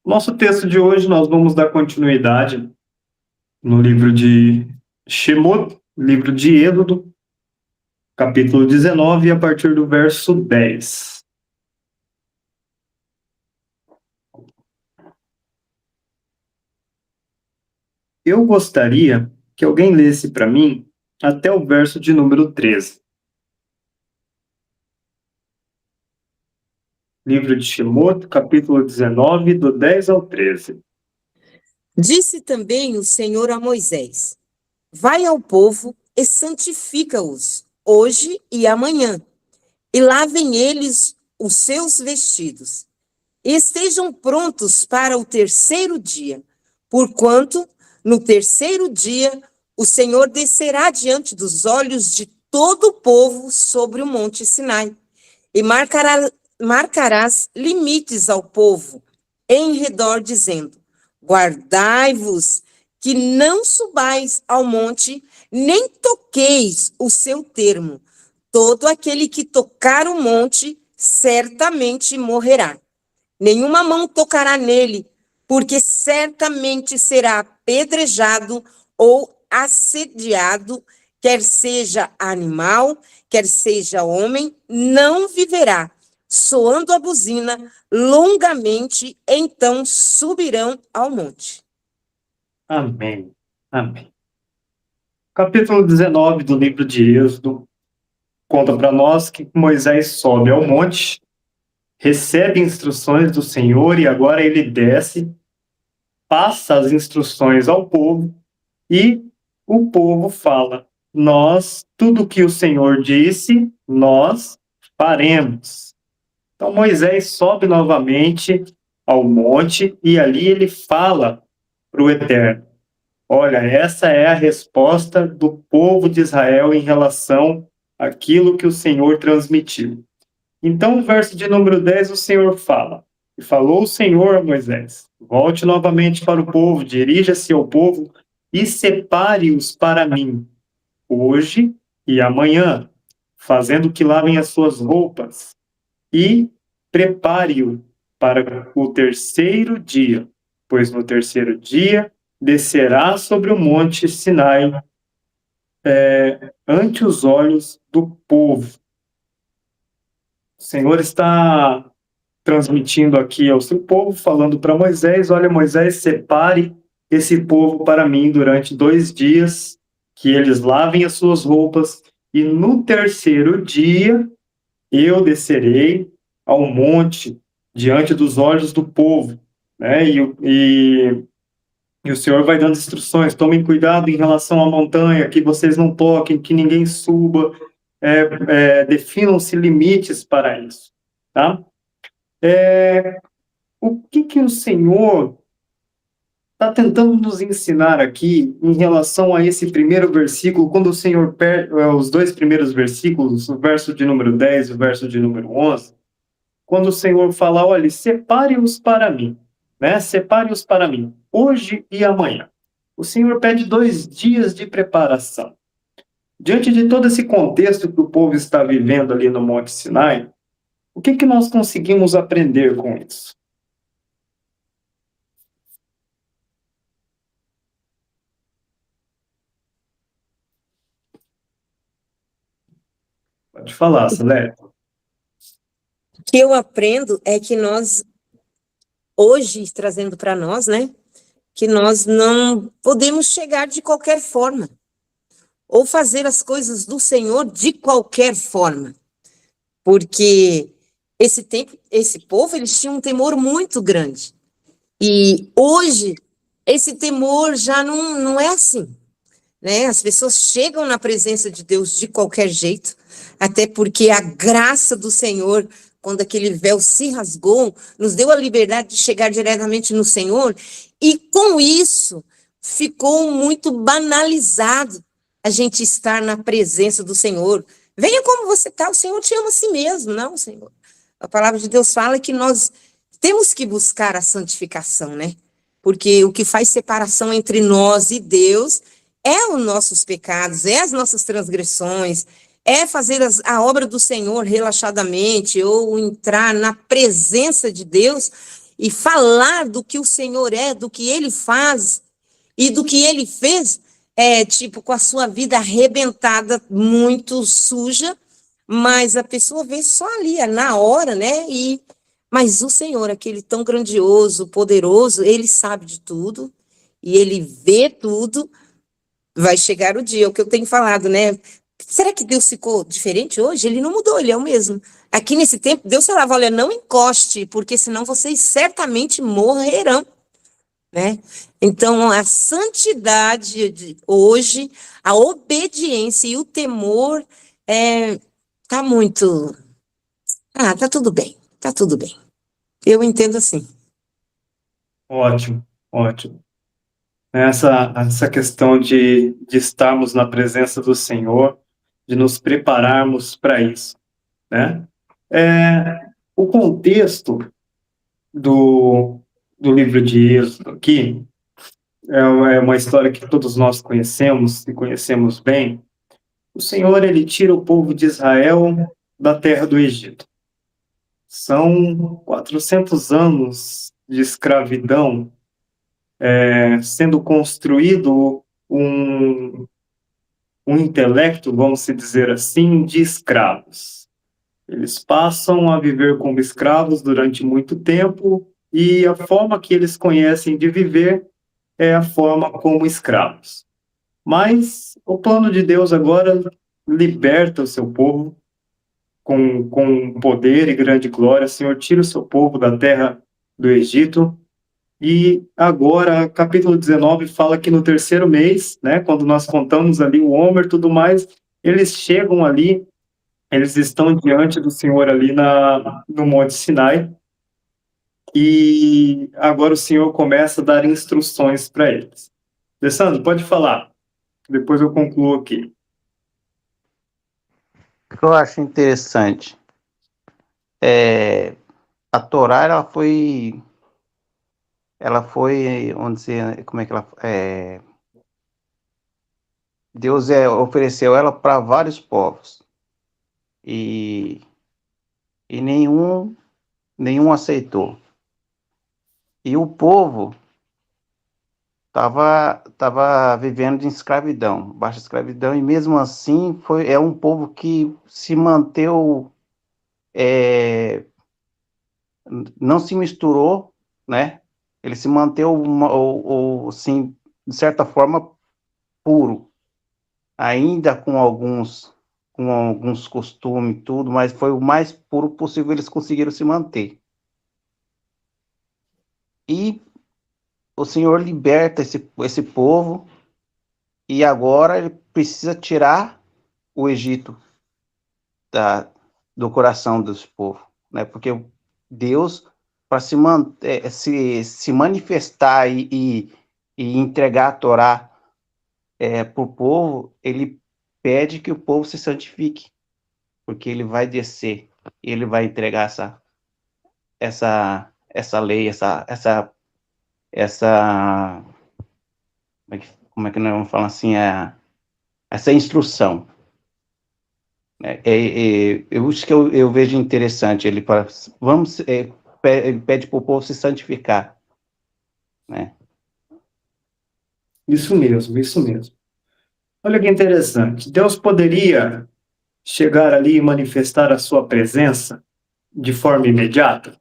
Nosso texto de hoje, nós vamos dar continuidade no livro de Shemot, livro de Êxodo, capítulo 19, a partir do verso 10. Eu gostaria que alguém lesse para mim até o verso de número 13. Livro de Shemot, capítulo 19, do 10 ao 13. Disse também o Senhor a Moisés: Vai ao povo e santifica-os, hoje e amanhã, e lavem eles os seus vestidos, e estejam prontos para o terceiro dia, porquanto, no terceiro dia, o Senhor descerá diante dos olhos de todo o povo sobre o monte Sinai, e marcarás limites ao povo em redor, dizendo: Guardai-vos, que não subais ao monte, nem toqueis o seu termo. Todo aquele que tocar o monte, certamente morrerá. Nenhuma mão tocará nele, porque certamente será apedrejado ou assediado, quer seja animal, quer seja homem, não viverá. Soando a buzina longamente, então subirão ao monte. Amém. Amém. Capítulo 19 do livro de Êxodo conta para nós que Moisés sobe ao monte, recebe instruções do Senhor e agora ele desce, passa as instruções ao povo e o povo fala: nós, tudo que o Senhor disse, nós faremos. Então Moisés sobe novamente ao monte e ali ele fala para o Eterno: olha, essa é a resposta do povo de Israel em relação àquilo que o Senhor transmitiu. Então, no verso de número 10, o Senhor fala: e falou o Senhor a Moisés: volte novamente para o povo, dirija-se ao povo e separe-os para mim, hoje e amanhã, fazendo que lavem as suas roupas, e prepare-o para o terceiro dia, pois no terceiro dia descerá sobre o monte Sinai, ante os olhos do povo. O Senhor está transmitindo aqui ao seu povo, falando para Moisés: olha, Moisés, separe esse povo para mim durante 2 dias, que eles lavem as suas roupas, e no terceiro dia eu descerei ao monte diante dos olhos do povo, né? E o Senhor vai dando instruções: tomem cuidado em relação à montanha, que vocês não toquem, que ninguém suba, definam-se limites para isso, tá? O que o Senhor está tentando nos ensinar aqui em relação a esse primeiro versículo, quando o Senhor os 2 primeiros versículos, o verso de número 10 e o verso de número 11, quando o Senhor fala: olha, separe-os para mim, né? Separe-os para mim, hoje e amanhã. O Senhor pede 2 dias de preparação. Diante de todo esse contexto que o povo está vivendo ali no Monte Sinai, o que nós conseguimos aprender com isso? Pode falar, Celeste. O que eu aprendo é que nós, hoje, trazendo para nós, né, que nós não podemos chegar de qualquer forma, ou fazer as coisas do Senhor de qualquer forma, porque esse povo, eles tinham um temor muito grande, e hoje, esse temor já não é assim, né? As pessoas chegam na presença de Deus de qualquer jeito, até porque a graça do Senhor, quando aquele véu se rasgou, nos deu a liberdade de chegar diretamente no Senhor, e com isso ficou muito banalizado a gente estar na presença do Senhor. Venha como você está, o Senhor te ama a si mesmo, não, Senhor? A palavra de Deus fala que nós temos que buscar a santificação, né? Porque o que faz separação entre nós e Deus é os nossos pecados, é as nossas transgressões, é fazer a obra do Senhor relaxadamente ou entrar na presença de Deus e falar do que o Senhor é, do que ele faz e do que ele fez, tipo, com a sua vida arrebentada, muito suja, mas a pessoa vê só ali, na hora, né? Mas o Senhor, aquele tão grandioso, poderoso, ele sabe de tudo e ele vê tudo. Vai chegar o dia, é o que eu tenho falado, né? Será que Deus ficou diferente hoje? Ele não mudou, ele é o mesmo. Aqui nesse tempo, Deus falava, olha, não encoste, porque senão vocês certamente morrerão, né? Então, a santidade de hoje, a obediência e o temor, tá muito... tá tudo bem, tá tudo bem. Eu entendo assim. Ótimo, ótimo. Essa questão de estarmos na presença do Senhor, de nos prepararmos para isso, né? O contexto do livro de Êxodo aqui é uma história que todos nós conhecemos e conhecemos bem. O Senhor, ele tira o povo de Israel da terra do Egito. São 400 anos de escravidão, sendo construído um intelecto, vamos dizer assim, de escravos. Eles passam a viver como escravos durante muito tempo e a forma que eles conhecem de viver é a forma como escravos. Mas o plano de Deus agora liberta o seu povo com poder e grande glória. O Senhor tira o seu povo da terra do Egito. E agora, capítulo 19 fala que no terceiro mês, né, quando nós contamos ali o Homer e tudo mais, eles chegam ali, eles estão diante do Senhor ali no Monte Sinai, e agora o Senhor começa a dar instruções para eles. Alessandro, pode falar, depois eu concluo aqui. O que eu acho interessante a Torá, vamos dizer, como é que Deus ofereceu ela para vários povos e nenhum aceitou. E o povo estava vivendo de escravidão, baixa escravidão, e mesmo assim é um povo que se manteve, não se misturou, né? Ele se manteve, assim, de certa forma, puro, ainda com alguns costumes e tudo, mas foi o mais puro possível, eles conseguiram se manter. E o Senhor liberta esse povo, e agora ele precisa tirar o Egito do coração dos povos, né? Porque Deus, para se manifestar e entregar a Torá para o povo, ele pede que o povo se santifique, porque ele vai descer, ele vai entregar essa lei, como é que nós vamos falar assim, essa instrução. Eu acho que eu vejo interessante, ele pede para o povo se santificar, né? Isso mesmo, isso mesmo. Olha que interessante. Deus poderia chegar ali e manifestar a sua presença de forma imediata?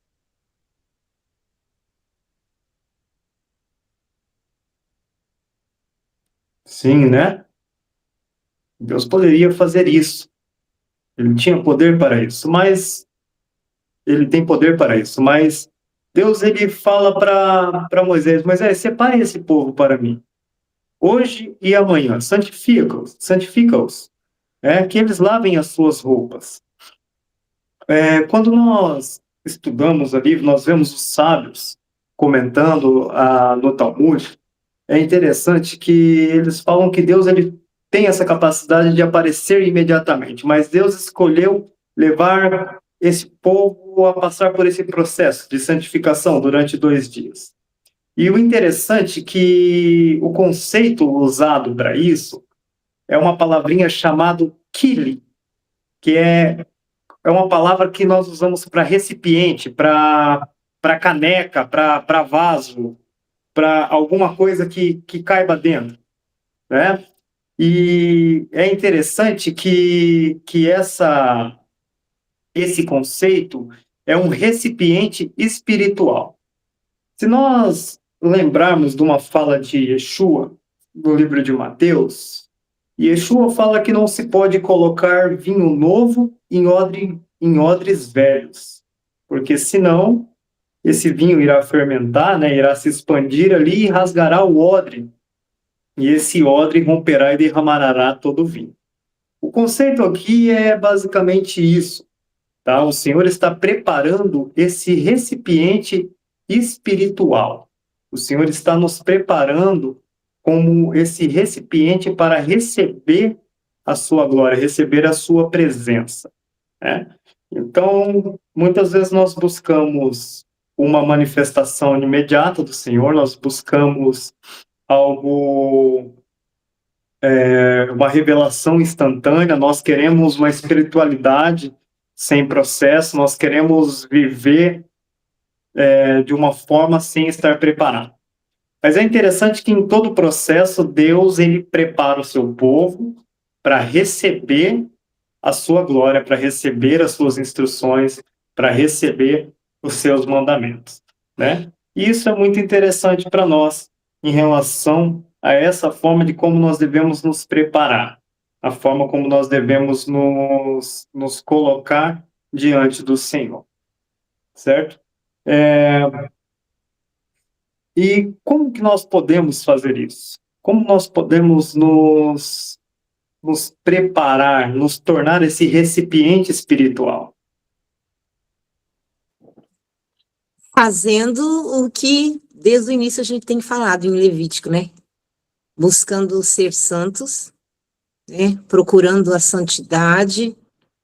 Sim, né? Deus poderia fazer isso. Ele tinha poder para isso, mas ele tem poder para isso, mas Deus, ele fala para Moisés, Moisés, separe esse povo para mim, hoje e amanhã, santifica-os, que eles lavem as suas roupas. Quando nós estudamos ali, nós vemos os sábios comentando no Talmud, é interessante que eles falam que Deus, ele tem essa capacidade de aparecer imediatamente, mas Deus escolheu levar esse povo a passar por esse processo de santificação durante 2 dias. E o interessante é que o conceito usado para isso é uma palavrinha chamada kili, que é uma palavra que nós usamos para recipiente, para caneca, para vaso, para alguma coisa que caiba dentro, né? E é interessante que esse conceito é um recipiente espiritual. Se nós lembrarmos de uma fala de Yeshua, no livro de Mateus, Yeshua fala que não se pode colocar vinho novo em odres velhos, porque senão esse vinho irá fermentar, né, irá se expandir ali e rasgará o odre, e esse odre romperá e derramará todo o vinho. O conceito aqui é basicamente isso, tá? O Senhor está preparando esse recipiente espiritual. O Senhor está nos preparando como esse recipiente para receber a sua glória, receber a sua presença, né? Então, muitas vezes nós buscamos uma manifestação imediata do Senhor, nós buscamos algo, uma revelação instantânea, nós queremos uma espiritualidade sem processo, nós queremos viver de uma forma sem estar preparado. Mas é interessante que em todo o processo, Deus ele prepara o seu povo para receber a sua glória, para receber as suas instruções, para receber os seus mandamentos, né? E isso é muito interessante para nós em relação a essa forma de como nós devemos nos preparar, a forma como nós devemos nos colocar diante do Senhor, certo? E como que nós podemos fazer isso? Como nós podemos nos preparar, nos tornar esse recipiente espiritual? Fazendo o que desde o início a gente tem falado em Levítico, né? Buscando ser santos, né? Procurando a santidade,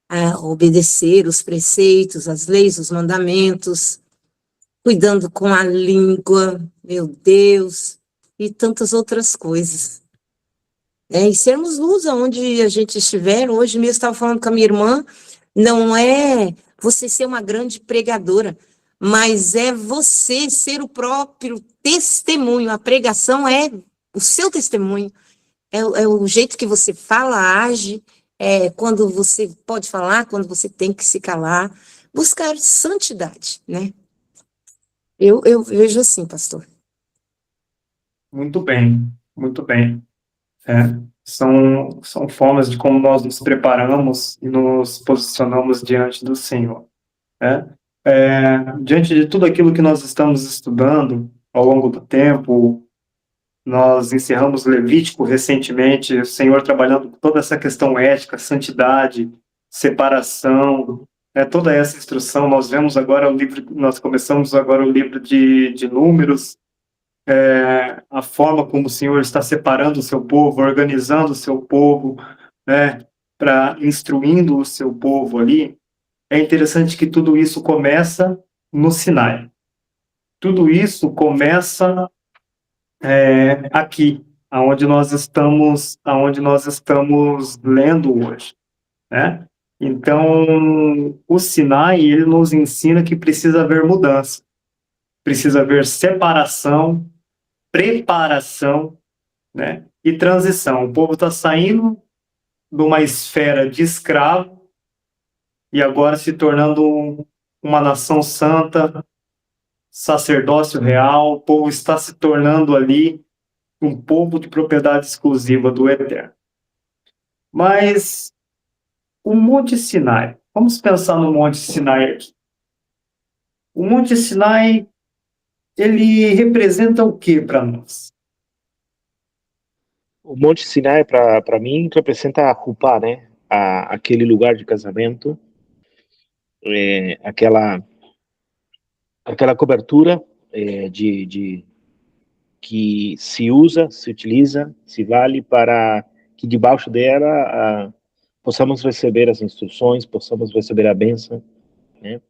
a obedecer os preceitos, as leis, os mandamentos, cuidando com a língua, meu Deus, e tantas outras coisas. E sermos luz aonde a gente estiver. Hoje mesmo estava falando com a minha irmã, não é você ser uma grande pregadora, mas é você ser o próprio testemunho. A pregação é o seu testemunho, é o jeito que você fala, age, quando você pode falar, quando você tem que se calar, buscar santidade, né? Eu vejo assim, pastor. Muito bem, muito bem. São formas de como nós nos preparamos e nos posicionamos diante do Senhor, né? Diante de tudo aquilo que nós estamos estudando ao longo do tempo, nós encerramos Levítico recentemente, o Senhor trabalhando com toda essa questão ética, santidade, separação, toda essa instrução. Nós vemos agora nós começamos agora o livro de Números, a forma como o Senhor está separando o seu povo, organizando o seu povo, né, instruindo o seu povo ali. É interessante que tudo isso começa no Sinai. Tudo isso começa aqui, aonde nós estamos lendo hoje, né? Então, o Sinai, ele nos ensina que precisa haver mudança, precisa haver separação, preparação, né, e transição. O povo está saindo de uma esfera de escravo e agora se tornando uma nação santa, sacerdócio real. O povo está se tornando ali um povo de propriedade exclusiva do Eterno. Mas o Monte Sinai, vamos pensar no Monte Sinai aqui. O Monte Sinai, ele representa o que para nós? O Monte Sinai, para mim, representa a Rupá, né? Aquele lugar de casamento, aquela cobertura que se usa, se utiliza, se vale para que debaixo dela possamos receber as instruções, possamos receber a bênção, né?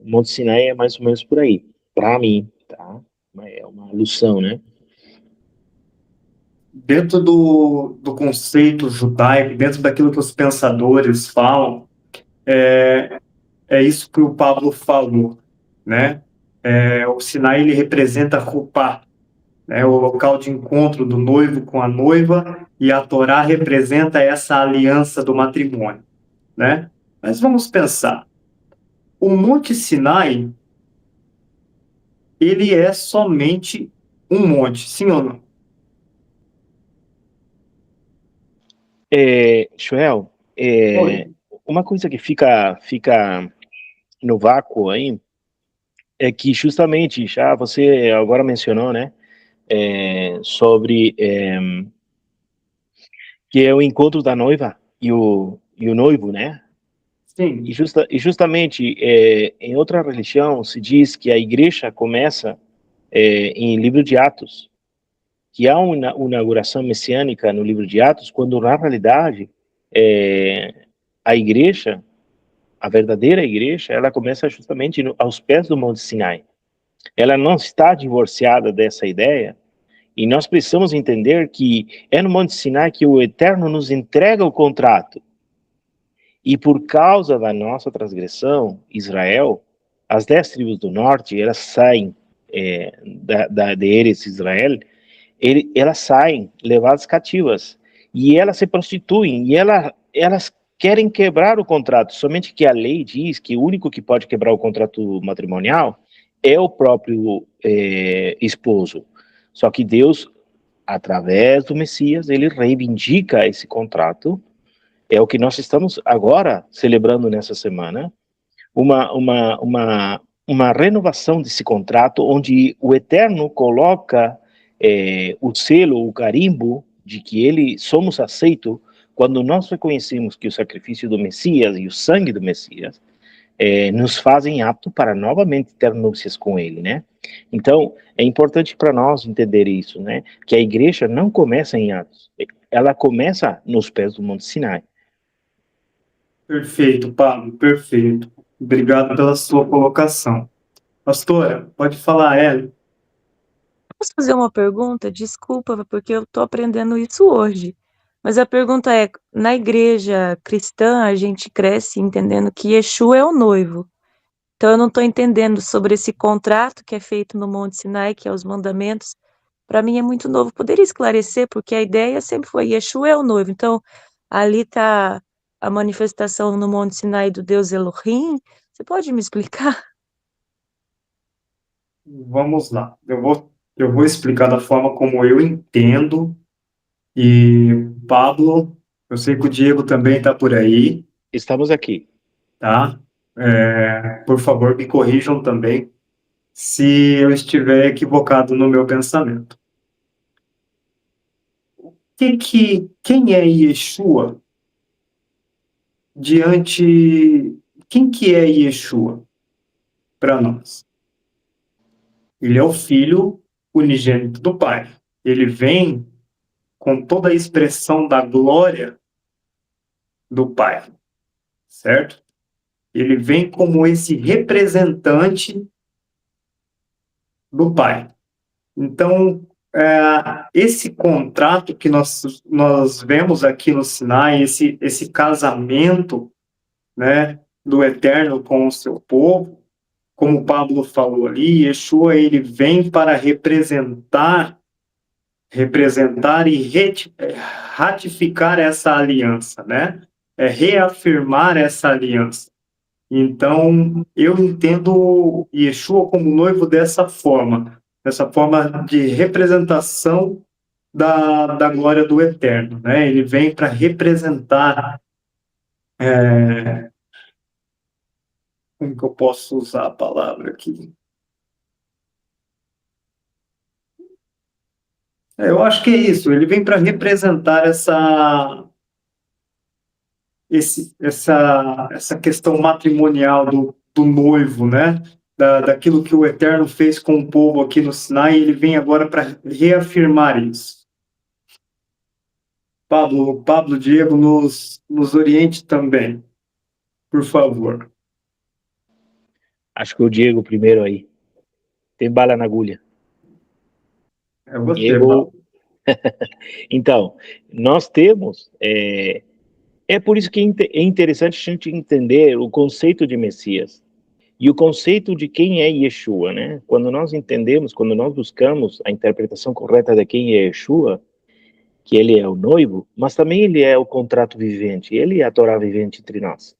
Monte Sinai é mais ou menos por aí, para mim, tá? É uma alusão, né? Dentro do conceito judaico, dentro daquilo que os pensadores falam, é isso que o Pablo falou. né? O Sinai, ele representa Rupá, né? O local de encontro do noivo com a noiva, e a Torá representa essa aliança do matrimônio, né? Mas vamos pensar, o Monte Sinai, ele é somente um monte, sim ou não? Joel, Oi. uma coisa que fica no vácuo aí é que justamente, já você agora mencionou, né, sobre que é o encontro da noiva e o noivo, né? E, Sim, justamente em outra religião se diz que a igreja começa em livro de Atos, que há uma inauguração messiânica no livro de Atos, quando na realidade a igreja, a verdadeira igreja, ela começa justamente aos pés do Monte Sinai. Ela não está divorciada dessa ideia, e nós precisamos entender que é no Monte Sinai que o Eterno nos entrega o contrato. E por causa da nossa transgressão, Israel, as 10 tribos do norte, elas saem de Eretz Israel, elas saem levadas cativas. E elas se prostituem, e elas querem quebrar o contrato. Somente que a lei diz que o único que pode quebrar o contrato matrimonial é o próprio esposo. Só que Deus, através do Messias, ele reivindica esse contrato. É o que nós estamos agora celebrando nessa semana, uma renovação desse contrato, onde o Eterno coloca o selo, o carimbo, de que somos aceitos quando nós reconhecemos que o sacrifício do Messias e o sangue do Messias nos fazem apto para novamente ter núpcias com ele, né? Então, é importante para nós entender isso, né? Que a igreja não começa em Atos, ela começa nos pés do Monte Sinai. perfeito, Pablo, perfeito. Obrigado pela sua colocação. Pastora, pode falar, Hélio. Posso fazer uma pergunta? Desculpa, porque eu estou aprendendo isso hoje. Mas a pergunta é: na igreja cristã, a gente cresce entendendo que Yeshua é o noivo. Então, eu não estou entendendo sobre esse contrato que é feito no Monte Sinai, que é os mandamentos. Para mim é muito novo. Poderia esclarecer, porque a ideia sempre foi: Yeshua é o noivo. Então, ali está a manifestação no Monte Sinai do Deus Elohim. Você pode me explicar? Vamos lá. Eu vou explicar da forma como eu entendo. E, Pablo, eu sei que o Diego também está por aí, Estamos aqui. tá? Por favor, me corrijam também se eu estiver equivocado no meu pensamento. Quem é Yeshua diante... Quem que é Yeshua para nós? Ele é o Filho unigênito do Pai. Ele vem com toda a expressão da glória do Pai, certo? Ele vem como esse representante do Pai. Então, esse contrato que nós vemos aqui no Sinai, esse casamento, né, do Eterno com o seu povo, como o Pablo falou ali, Yeshua, ele vem para representar e ratificar essa aliança, né? Reafirmar essa aliança. Então, eu entendo Yeshua como noivo dessa forma de representação da glória do Eterno, né? Ele vem para representar, como que eu posso usar a palavra aqui? Eu acho que é isso, ele vem para representar essa questão matrimonial do noivo, né? Daquilo que o Eterno fez com o povo aqui no Sinai, ele vem agora para reafirmar isso. Pablo Diego, nos oriente também, por favor. Acho que o Diego primeiro aí. Tem bala na agulha. É você, Diego. Pablo. Então, nós temos. É por isso que é interessante a gente entender o conceito de Messias. E o conceito de quem é Yeshua, né? Quando nós entendemos, quando nós buscamos a interpretação correta de quem é Yeshua, que ele é o noivo, mas também ele é o contrato vivente, ele é a Torá vivente entre nós.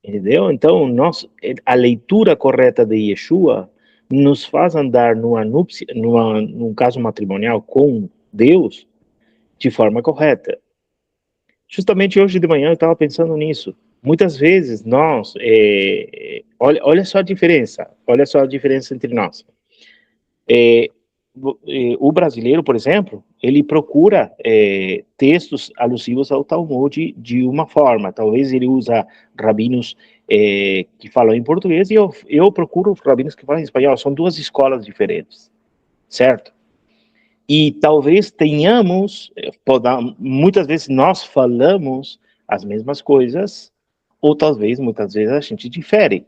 Entendeu? Então, a leitura correta de Yeshua nos faz andar num caso matrimonial com Deus de forma correta. Justamente hoje de manhã eu estava pensando nisso. Muitas vezes nós, olha só a diferença entre nós. O brasileiro, por exemplo, ele procura textos alusivos ao Talmud de uma forma. Talvez ele usa rabinos que falam em português e eu procuro rabinos que falam em espanhol. São duas escolas diferentes, certo? E talvez tenhamos, muitas vezes nós falamos as mesmas coisas, ou talvez muitas vezes a gente difere.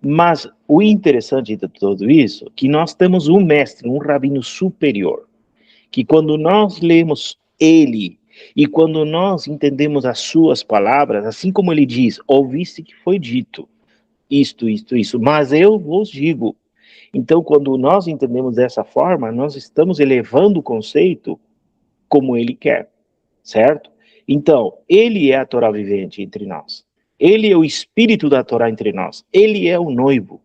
Mas o interessante de tudo isso é que nós temos um mestre, um rabino superior, que quando nós lemos ele e quando nós entendemos as suas palavras, assim como ele diz, ouviste que foi dito isto, mas eu vos digo. Então, quando nós entendemos dessa forma, nós estamos elevando o conceito como ele quer, certo? Então, ele é a Torá vivente entre nós. Ele é o espírito da Torá entre nós. Ele é o noivo.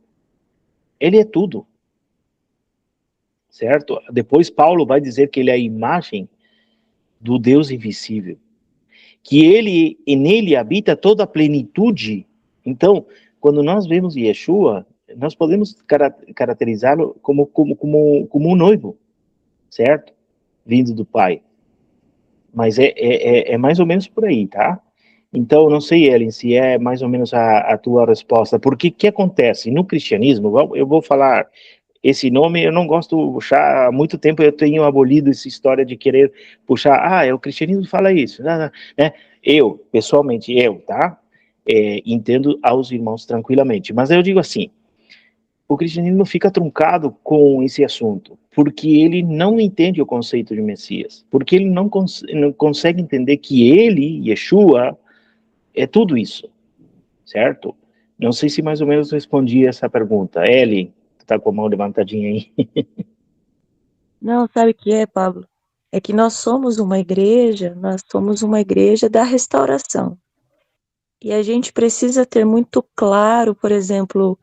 Ele é tudo. Certo? Depois Paulo vai dizer que ele é a imagem do Deus invisível. Que ele, e nele habita toda a plenitude. Então, quando nós vemos Yeshua, nós podemos caracterizá-lo como um noivo. Certo? Vindo do Pai. Mas é mais ou menos por aí, tá? Então, não sei, Ellen, se é mais ou menos a tua resposta, porque o que acontece? No cristianismo, eu vou falar, esse nome eu não gosto de puxar, há muito tempo eu tenho abolido essa história de querer puxar, o cristianismo fala isso, né? Pessoalmente, tá? Entendo aos irmãos tranquilamente, mas eu digo assim, o cristianismo fica truncado com esse assunto, porque ele não entende o conceito de Messias, porque ele não consegue entender que ele, Yeshua, é tudo isso, certo? Não sei se mais ou menos respondi essa pergunta. Eli, tu tá com a mão levantadinha aí. Não, sabe o que é, Pablo? É que nós somos uma igreja da restauração. E a gente precisa ter muito claro, por exemplo,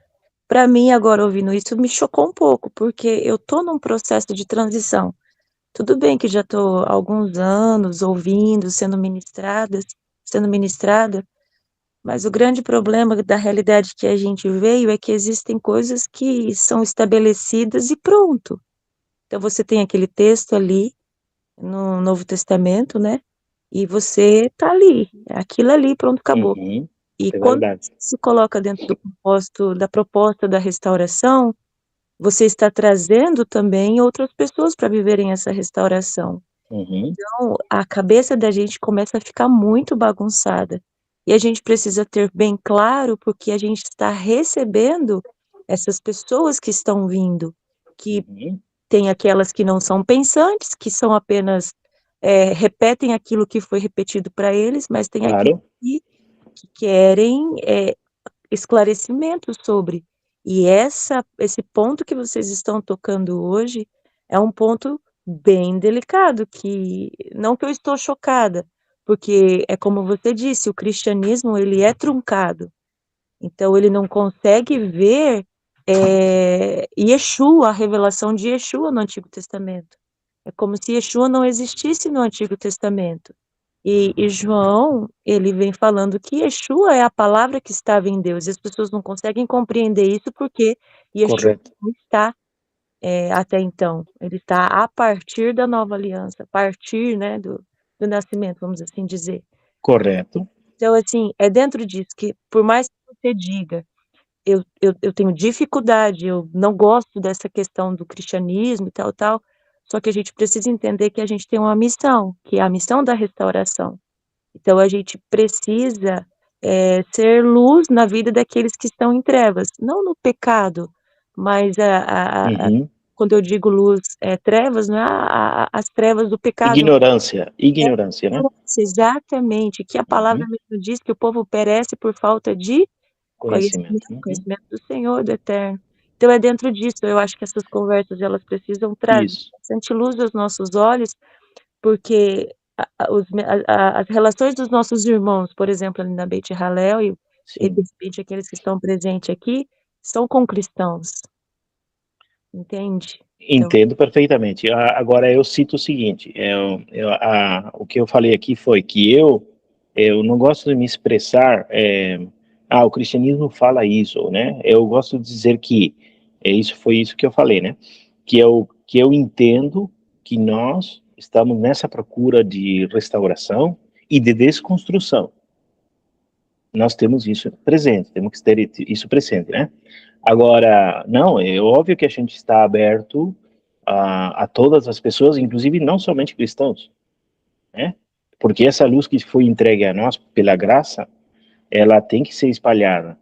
para mim agora ouvindo isso me chocou um pouco, porque eu tô num processo de transição. Tudo bem que já tô há alguns anos ouvindo, sendo ministrada, mas o grande problema da realidade que a gente veio é que existem coisas que são estabelecidas e pronto. Então você tem aquele texto ali no Novo Testamento, né? E você tá ali, aquilo ali, pronto, acabou. Uhum, E é quando verdade. se coloca dentro da proposta da restauração, você está trazendo também outras pessoas para viverem essa restauração. Uhum, Então, a cabeça da gente começa a ficar muito bagunçada. E a gente precisa ter bem claro porque a gente está recebendo essas pessoas que estão vindo, que uhum, tem aquelas que não são pensantes, que são apenas repetem aquilo que foi repetido para eles, mas tem aqueles claro. que querem esclarecimento sobre. E esse ponto que vocês estão tocando hoje é um ponto bem delicado, que não que eu estou chocada, porque é como você disse, o cristianismo ele é truncado. Então ele não consegue ver Yeshua, a revelação de Yeshua no Antigo Testamento. É como se Yeshua não existisse no Antigo Testamento. E João, ele vem falando que Yeshua é a palavra que estava em Deus. E as pessoas não conseguem compreender isso porque Yeshua Correto. não está até então. Ele está a partir da nova aliança, a partir, né, do nascimento, vamos assim dizer. Correto. Então, assim, é dentro disso que, por mais que você diga, eu tenho dificuldade, eu não gosto dessa questão do cristianismo e tal, só que a gente precisa entender que a gente tem uma missão, que é a missão da restauração. Então a gente precisa ser luz na vida daqueles que estão em trevas, não no pecado, mas Uhum. quando eu digo luz, trevas, não é as trevas do pecado. Ignorância, né? Exatamente, que a palavra Uhum. mesmo diz que o povo perece por falta de Conhecimento. Uhum. Conhecimento do Senhor, do Eterno. Então é dentro disso, eu acho que essas conversas elas precisam trazer Isso. bastante luz aos nossos olhos, porque as relações dos nossos irmãos, por exemplo, ali na Beit Hallel e Sim. de repente aqueles que estão presentes aqui, são com cristãos. Entende? Então, Entendo perfeitamente. Agora eu cito o seguinte: o que eu falei aqui foi que eu não gosto de me expressar. O cristianismo fala isso, né? Eu gosto de dizer que foi isso que eu falei, né? Que eu entendo que nós estamos nessa procura de restauração e de desconstrução. Nós temos isso presente, temos que ter isso presente, né? Agora, não, é óbvio que a gente está aberto a todas as pessoas, inclusive não somente cristãos, né? Porque essa luz que foi entregue a nós pela graça, ela tem que ser espalhada.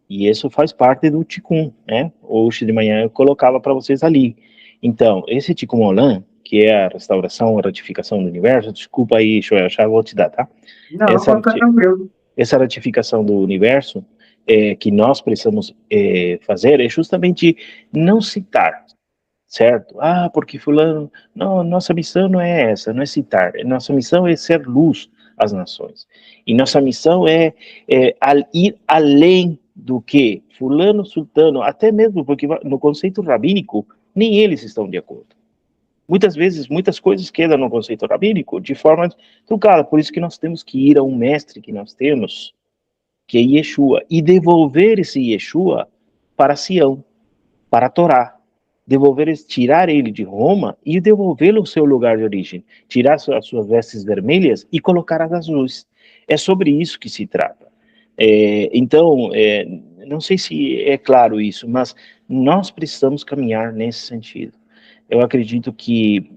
E isso faz parte do Tikkun, né? Hoje de manhã eu colocava para vocês ali. Então, esse Tikkun Olam, que é a restauração, a ratificação do universo, desculpa aí, Joel, já vou te dar, tá? Não, Essa, tá tranquilo. essa ratificação do universo que nós precisamos fazer é justamente não citar, certo? Porque fulano... Não, nossa missão não é essa, não é citar. Nossa missão é ser luz às nações. E nossa missão é ir além do que fulano, sultano, até mesmo porque no conceito rabínico, nem eles estão de acordo. Muitas vezes, muitas coisas quedam no conceito rabínico de forma truncada. Por isso que nós temos que ir a um mestre que nós temos, que é Yeshua, e devolver esse Yeshua para Sião, para a Torá. Tirar ele de Roma e devolvê-lo ao seu lugar de origem. Tirar as suas vestes vermelhas e colocar as azuis. É sobre isso que se trata. Então, não sei se é claro isso, mas nós precisamos caminhar nesse sentido. Eu acredito que,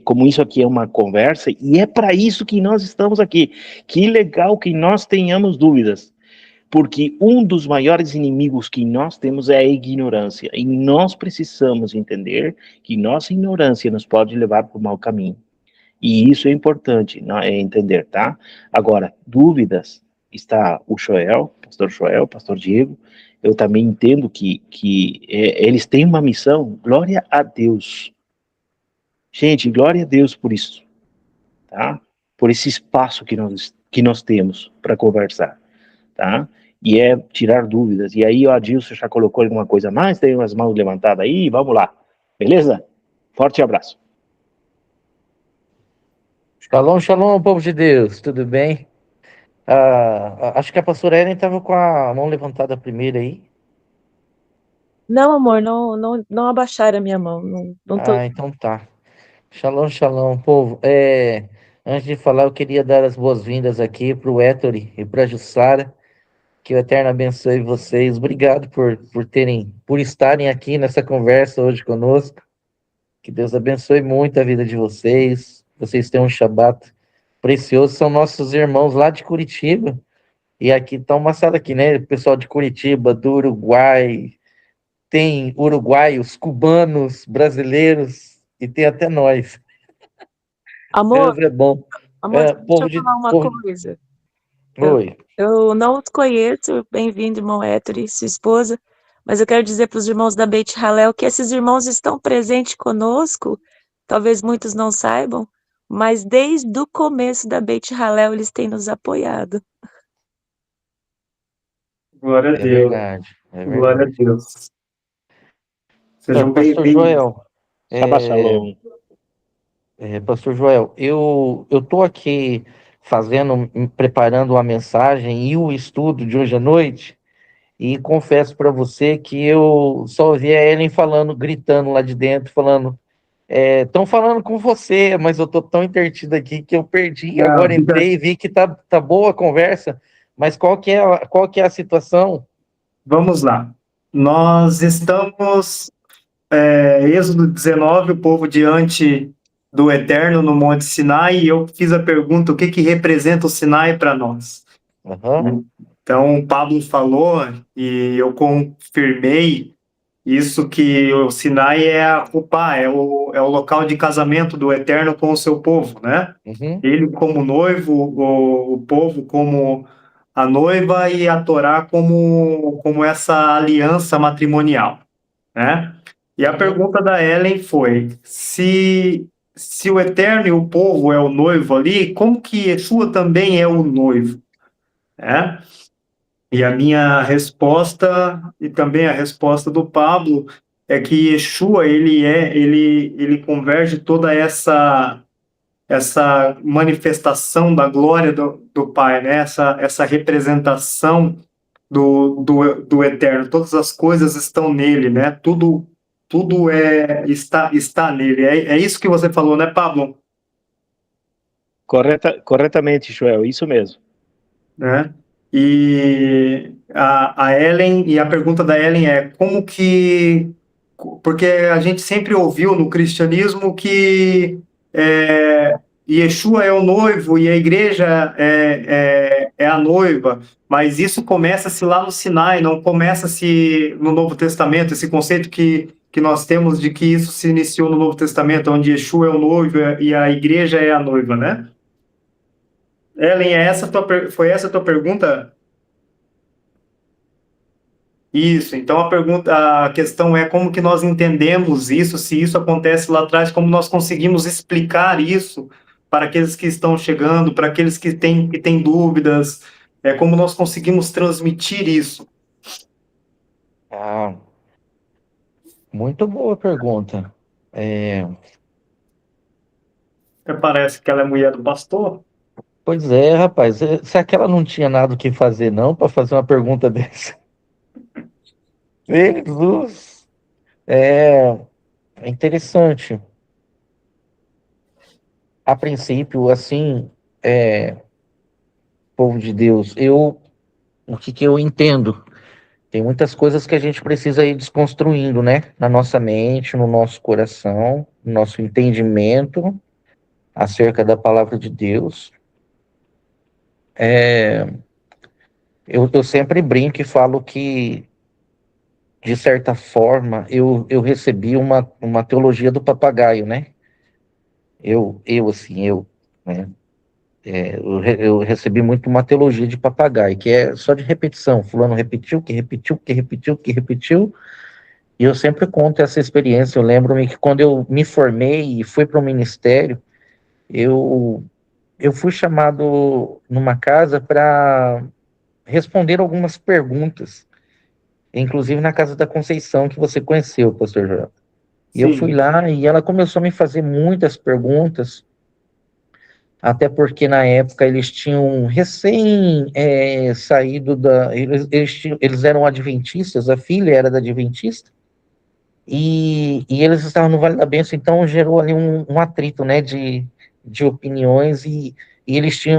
como isso aqui é uma conversa, e é para isso que nós estamos aqui. Que legal que nós tenhamos dúvidas, porque um dos maiores inimigos que nós temos é a ignorância, e nós precisamos entender que nossa ignorância nos pode levar para o mau caminho. E isso é importante, entender, tá? Agora, dúvidas, está o Joel, pastor Diego, eu também entendo que eles têm uma missão, glória a Deus. Gente, glória a Deus por isso, tá? Por esse espaço que nós temos para conversar, tá? E é tirar dúvidas. E aí o Adilson já colocou alguma coisa a mais, tem umas mãos levantadas aí, vamos lá. Beleza? Forte abraço. Shalom, shalom, povo de Deus, tudo bem? Acho que a pastora Ellen estava com a mão levantada primeiro aí. não, amor, não abaixaram a minha mão. Não tô. Então tá. Shalom, shalom, povo. Antes de falar, eu queria dar as boas-vindas aqui para o Ettore e para a Jussara. Que o Eterno abençoe vocês. Obrigado por estarem aqui nessa conversa hoje conosco. Que Deus abençoe muito a vida de vocês. Vocês tenham um Shabat precioso. São nossos irmãos lá de Curitiba. E aqui está uma sala aqui, né? Pessoal de Curitiba, do Uruguai. Tem uruguaios, cubanos, brasileiros e tem até nós. Amor, Deus é bom. deixa Povo eu de... falar uma povo... coisa. Oi. Eu não os conheço, bem-vindo, irmão Héctor e sua esposa, mas eu quero dizer para os irmãos da Beit Hallel que esses irmãos estão presentes conosco, talvez muitos não saibam, mas desde o começo da Beit Hallel eles têm nos apoiado. Glória a É Deus. verdade. É Glória a verdade. Deus. Sejam Pastor bem-vindos. Joel, Shabbat Shalom. Pastor Joel, eu tô aqui preparando uma mensagem e o estudo de hoje à noite, e confesso para você que eu só ouvi a Ellen falando, gritando lá de dentro, falando, estão falando com você, mas eu tô tão intertido aqui que eu perdi. Agora entrei e vi que tá boa a conversa, mas qual que é a situação? Vamos lá. Nós estamos, Êxodo 19, o povo diante do Eterno no Monte Sinai, e eu fiz a pergunta, o que que representa o Sinai para nós? Aham. Então, o Pablo falou, e eu confirmei isso, que o Sinai é a Rupá, é o local de casamento do Eterno com o seu povo, né? Uhum. Ele como noivo, o povo como a noiva e a Torá como essa aliança matrimonial, né? E a pergunta da Ellen foi: se o Eterno e o povo é o noivo ali, como que Yeshua também é o noivo, né? E a minha resposta, e também a resposta do Pablo, é que Yeshua, ele converge toda essa manifestação da glória do Pai, né? Essa representação do Eterno. Todas as coisas estão nele, né? Tudo está nele. É isso que você falou, né, Pablo? Corretamente, Joel, isso mesmo. Né? E a Ellen, e a pergunta da Ellen é como que, porque a gente sempre ouviu no cristianismo que Yeshua é o noivo e a igreja é a noiva, mas isso começa-se lá no Sinai, não começa-se no Novo Testamento, esse conceito que nós temos de que isso se iniciou no Novo Testamento, onde Yeshua é o noivo e a igreja é a noiva, né? Ellen, foi essa a tua pergunta? Isso, então a questão é como que nós entendemos isso, se isso acontece lá atrás, como nós conseguimos explicar isso para aqueles que estão chegando, para aqueles que têm dúvidas, como nós conseguimos transmitir isso. Ah, muito boa pergunta. Até parece que ela é mulher do pastor. Pois é, rapaz, se aquela não tinha nada o que fazer, não, para fazer uma pergunta dessa. Jesus! É interessante. A princípio, assim, povo de Deus, o que que eu entendo? Tem muitas coisas que a gente precisa ir desconstruindo, né? Na nossa mente, no nosso coração, no nosso entendimento acerca da palavra de Deus. Eu sempre brinco e falo que, de certa forma, eu recebi uma teologia do papagaio, né? Né? Eu recebi muito uma teologia de papagaio, que é só de repetição. Fulano repetiu, que repetiu, que repetiu, que repetiu. E eu sempre conto essa experiência. Eu lembro-me que quando eu me formei e fui para o ministério, eu fui chamado numa casa para responder algumas perguntas, inclusive na casa da Conceição, que você conheceu, pastor Joel. E eu fui Sim. lá e ela começou a me fazer muitas perguntas, até porque na época eles tinham recém saído eles eram adventistas, a filha era da adventista, e eles estavam no Vale da Bênção, então gerou ali um atrito, né, de opiniões, e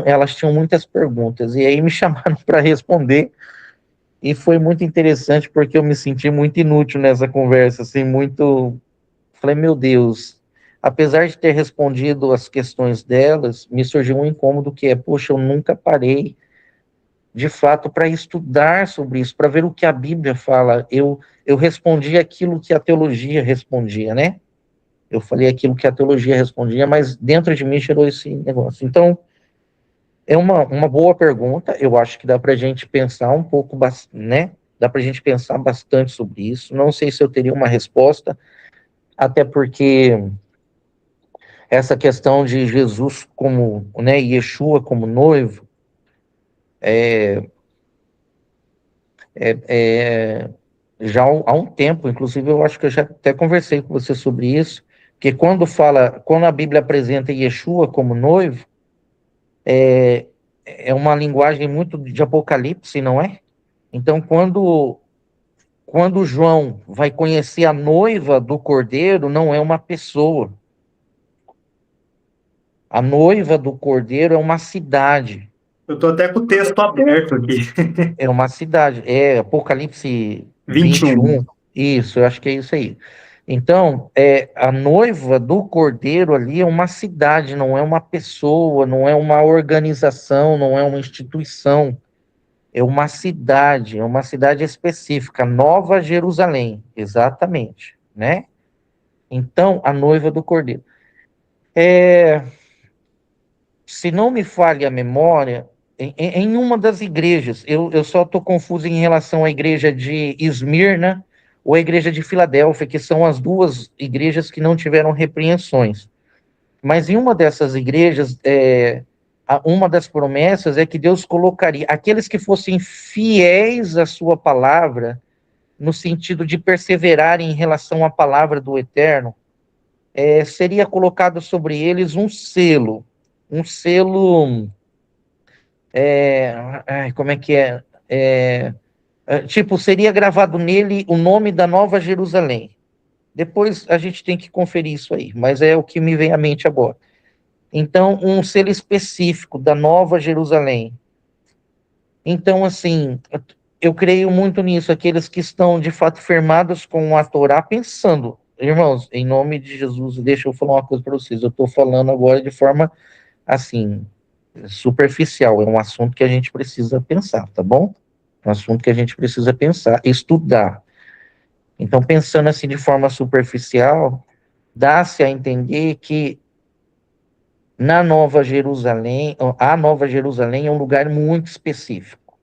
elas tinham muitas perguntas, e aí me chamaram para responder, e foi muito interessante, porque eu me senti muito inútil nessa conversa, assim, muito... Falei, meu Deus, apesar de ter respondido as questões delas, me surgiu um incômodo que é, poxa, eu nunca parei, de fato, para estudar sobre isso, para ver o que a Bíblia fala. Eu respondi aquilo que a teologia respondia, né? Eu falei aquilo que a teologia respondia, mas dentro de mim gerou esse negócio. Então, é uma boa pergunta, eu acho que dá para a gente pensar um pouco, né? Dá para a gente pensar bastante sobre isso. Não sei se eu teria uma resposta, até porque essa questão de Jesus como, né, Yeshua como noivo, já há um tempo, inclusive eu acho que eu já até conversei com você sobre isso, que quando a Bíblia apresenta Yeshua como noivo, é uma linguagem muito de Apocalipse, não é? Então, quando João vai conhecer a noiva do Cordeiro, não é uma pessoa. A noiva do Cordeiro é uma cidade. Eu estou até com o texto aberto aqui. É uma cidade. É Apocalipse 21. 21. Isso, eu acho que é isso aí. Então, a noiva do Cordeiro ali é uma cidade, não é uma pessoa, não é uma organização, não é uma instituição. É uma cidade específica, Nova Jerusalém, exatamente, né? Então, a noiva do Cordeiro. Se não me falha a memória, em uma das igrejas, eu só estou confuso em relação à igreja de Esmirna ou a igreja de Filadélfia, que são as duas igrejas que não tiveram repreensões. Mas em uma dessas igrejas, uma das promessas é que Deus colocaria aqueles que fossem fiéis à sua palavra, no sentido de perseverarem em relação à palavra do Eterno, seria colocado sobre eles um selo, como é que é? Tipo, seria gravado nele o nome da Nova Jerusalém. Depois a gente tem que conferir isso aí, mas é o que me vem à mente agora. Então, um selo específico da Nova Jerusalém. Então, assim, eu creio muito nisso, aqueles que estão de fato firmados com a Torá, pensando, irmãos, em nome de Jesus, deixa eu falar uma coisa para vocês, eu estou falando agora de forma, assim, superficial, é um assunto que a gente precisa pensar, tá bom? É um assunto que a gente precisa pensar, estudar. Então, pensando assim de forma superficial, dá-se a entender que a Nova Jerusalém é um lugar muito específico.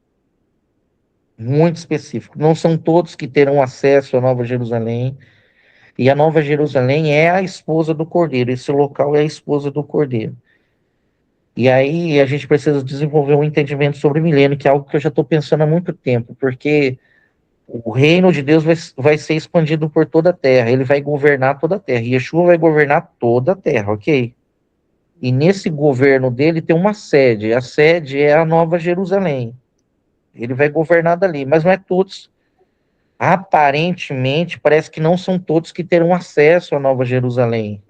Muito específico. Não são todos que terão acesso à Nova Jerusalém. E a Nova Jerusalém é a esposa do Cordeiro. Esse local é a esposa do Cordeiro. E aí a gente precisa desenvolver um entendimento sobre o milênio, que é algo que eu já estou pensando há muito tempo, porque o reino de Deus vai ser expandido por toda a terra. Ele vai governar toda a terra. E Yeshua vai governar toda a terra, ok? E nesse governo dele tem uma sede. A sede é a Nova Jerusalém. Ele vai governar dali, mas não é todos. Aparentemente, parece que não são todos que terão acesso à Nova Jerusalém.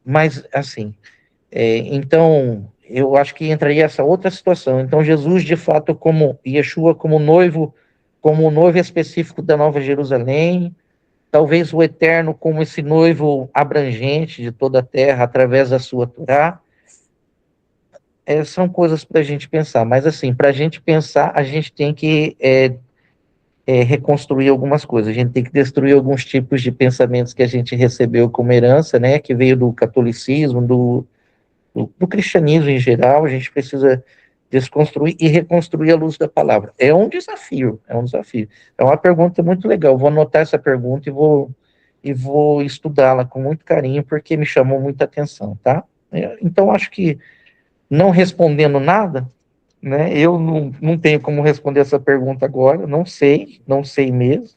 Mas, assim, então, eu acho que entraria essa outra situação. Então, Jesus, de fato, como Yeshua, como noivo específico da Nova Jerusalém, talvez o Eterno como esse noivo abrangente de toda a terra, através da sua Torá. São coisas para a gente pensar, mas assim, para a gente pensar, a gente tem que reconstruir algumas coisas, a gente tem que destruir alguns tipos de pensamentos que a gente recebeu como herança, né, que veio do catolicismo, do cristianismo em geral, a gente precisa desconstruir e reconstruir à luz da palavra. É um desafio, é um desafio. É uma pergunta muito legal, vou anotar essa pergunta e vou estudá-la com muito carinho, porque me chamou muita atenção, tá? Então, acho que não respondendo nada, né? Eu não tenho como responder essa pergunta agora, não sei mesmo.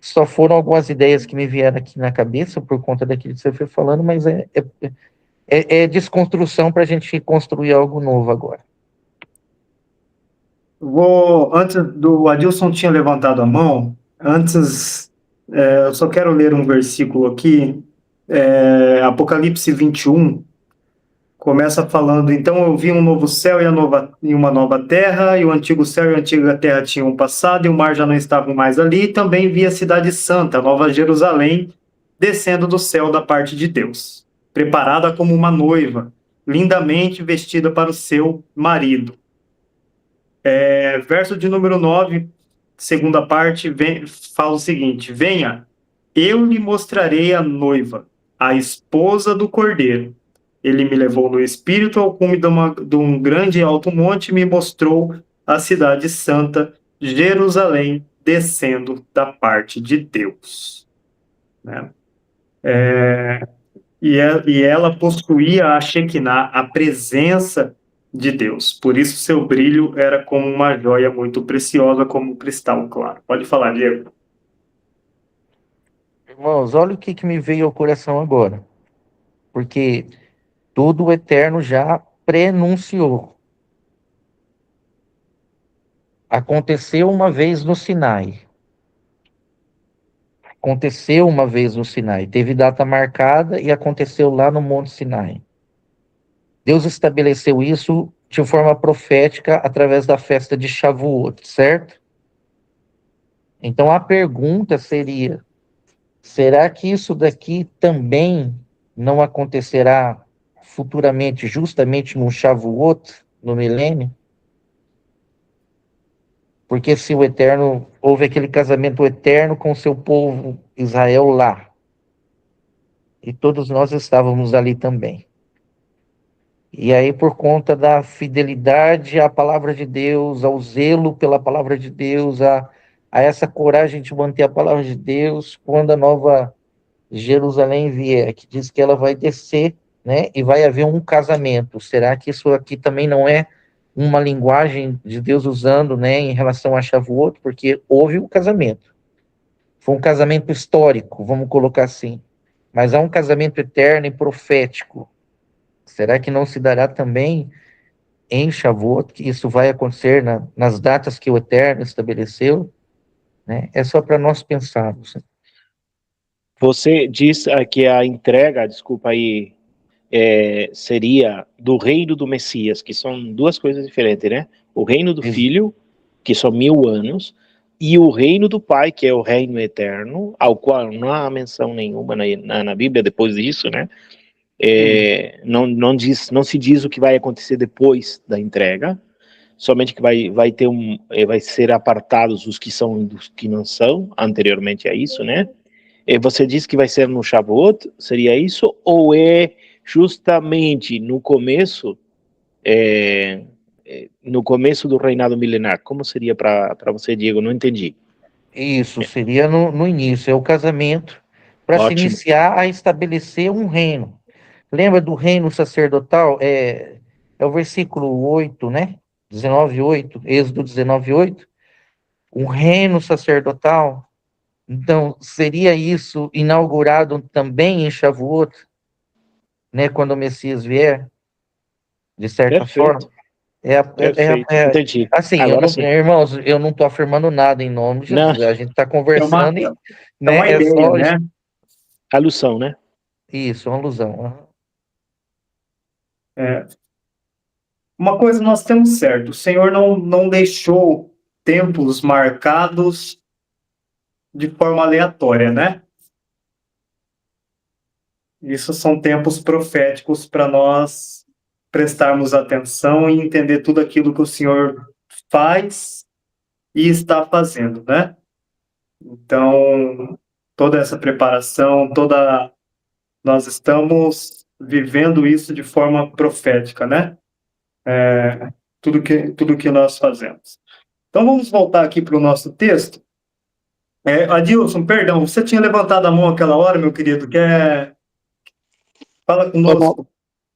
Só foram algumas ideias que me vieram aqui na cabeça por conta daquilo que você foi falando, mas é desconstrução para a gente construir algo novo agora. Antes do Adilson tinha levantado a mão, eu só quero ler um versículo aqui, Apocalipse 21, começa falando, então eu vi um novo céu e uma nova terra, e o antigo céu e a antiga terra tinham passado, e o mar já não estava mais ali, e também vi a cidade santa, Nova Jerusalém, descendo do céu da parte de Deus, preparada como uma noiva, lindamente vestida para o seu marido. Verso de número 9, segunda parte, fala o seguinte, venha, eu lhe mostrarei a noiva, a esposa do Cordeiro. Ele me levou no espírito ao cume de um grande e alto monte e me mostrou a cidade santa, Jerusalém, descendo da parte de Deus. Né? E ela possuía a Shekinah, a presença de Deus. Por isso seu brilho era como uma joia muito preciosa, como um cristal claro. Pode falar, Diego. Irmãos, olha o que me veio ao coração agora. Porque tudo o Eterno já prenunciou. Aconteceu uma vez no Sinai. Teve data marcada e aconteceu lá no Monte Sinai. Deus estabeleceu isso de forma profética através da festa de Shavuot, certo? Então a pergunta seria: será que isso daqui também não acontecerá futuramente, justamente no Shavuot, no milênio? Porque se houve aquele casamento eterno com o seu povo Israel lá, e todos nós estávamos ali também. E aí, por conta da fidelidade à palavra de Deus, ao zelo pela palavra de Deus, a essa coragem de manter a palavra de Deus, quando a nova Jerusalém vier, que diz que ela vai descer, né, e vai haver um casamento. Será que isso aqui também não é uma linguagem de Deus usando, né, em relação a Shavuot? Porque houve um casamento. Foi um casamento histórico, vamos colocar assim. Mas há um casamento eterno e profético. Será que não se dará também em Shavuot, que isso vai acontecer nas datas que o Eterno estabeleceu? Né? É só para nós pensarmos. Você diz que a entrega, desculpa aí, seria do reino do Messias, que são duas coisas diferentes, né? O reino do Ex- Filho, que são 1000 anos, e o reino do Pai, que é o reino eterno, ao qual não há menção nenhuma na Bíblia depois disso, né? Não se diz o que vai acontecer depois da entrega, somente que vai ser apartados os que são dos que não são, anteriormente a isso, né? E você disse que vai ser no Shavuot, seria isso? Ou é justamente no começo do reinado milenar? Como seria para você, Diego? Não entendi. Isso seria no início, é o casamento, para se Ótimo. iniciar a estabelecer um reino. Lembra do reino sacerdotal? É o versículo 8, né? 19:8, Êxodo 19:8. Um reino sacerdotal. Então, seria isso inaugurado também em Shavuot, né? Quando o Messias vier, de certa forma. Perfeito, perfeito. Entendi. Assim, Agora sim. irmãos, eu não estou afirmando nada em nome de Não, Jesus. A gente está É uma, conversando e, é né? uma É ideia, só né? isso, alusão, né? uma alusão. Aham. É, uma coisa nós temos certo, o Senhor não deixou tempos marcados de forma aleatória, né? Isso são tempos proféticos para nós prestarmos atenção e entender tudo aquilo que o Senhor faz e está fazendo, né? Então, toda essa preparação, nós estamos vivendo isso de forma profética, né? Tudo que nós fazemos. Então, vamos voltar aqui para o nosso texto. Adilson, perdão, você tinha levantado a mão aquela hora, meu querido, fala conosco.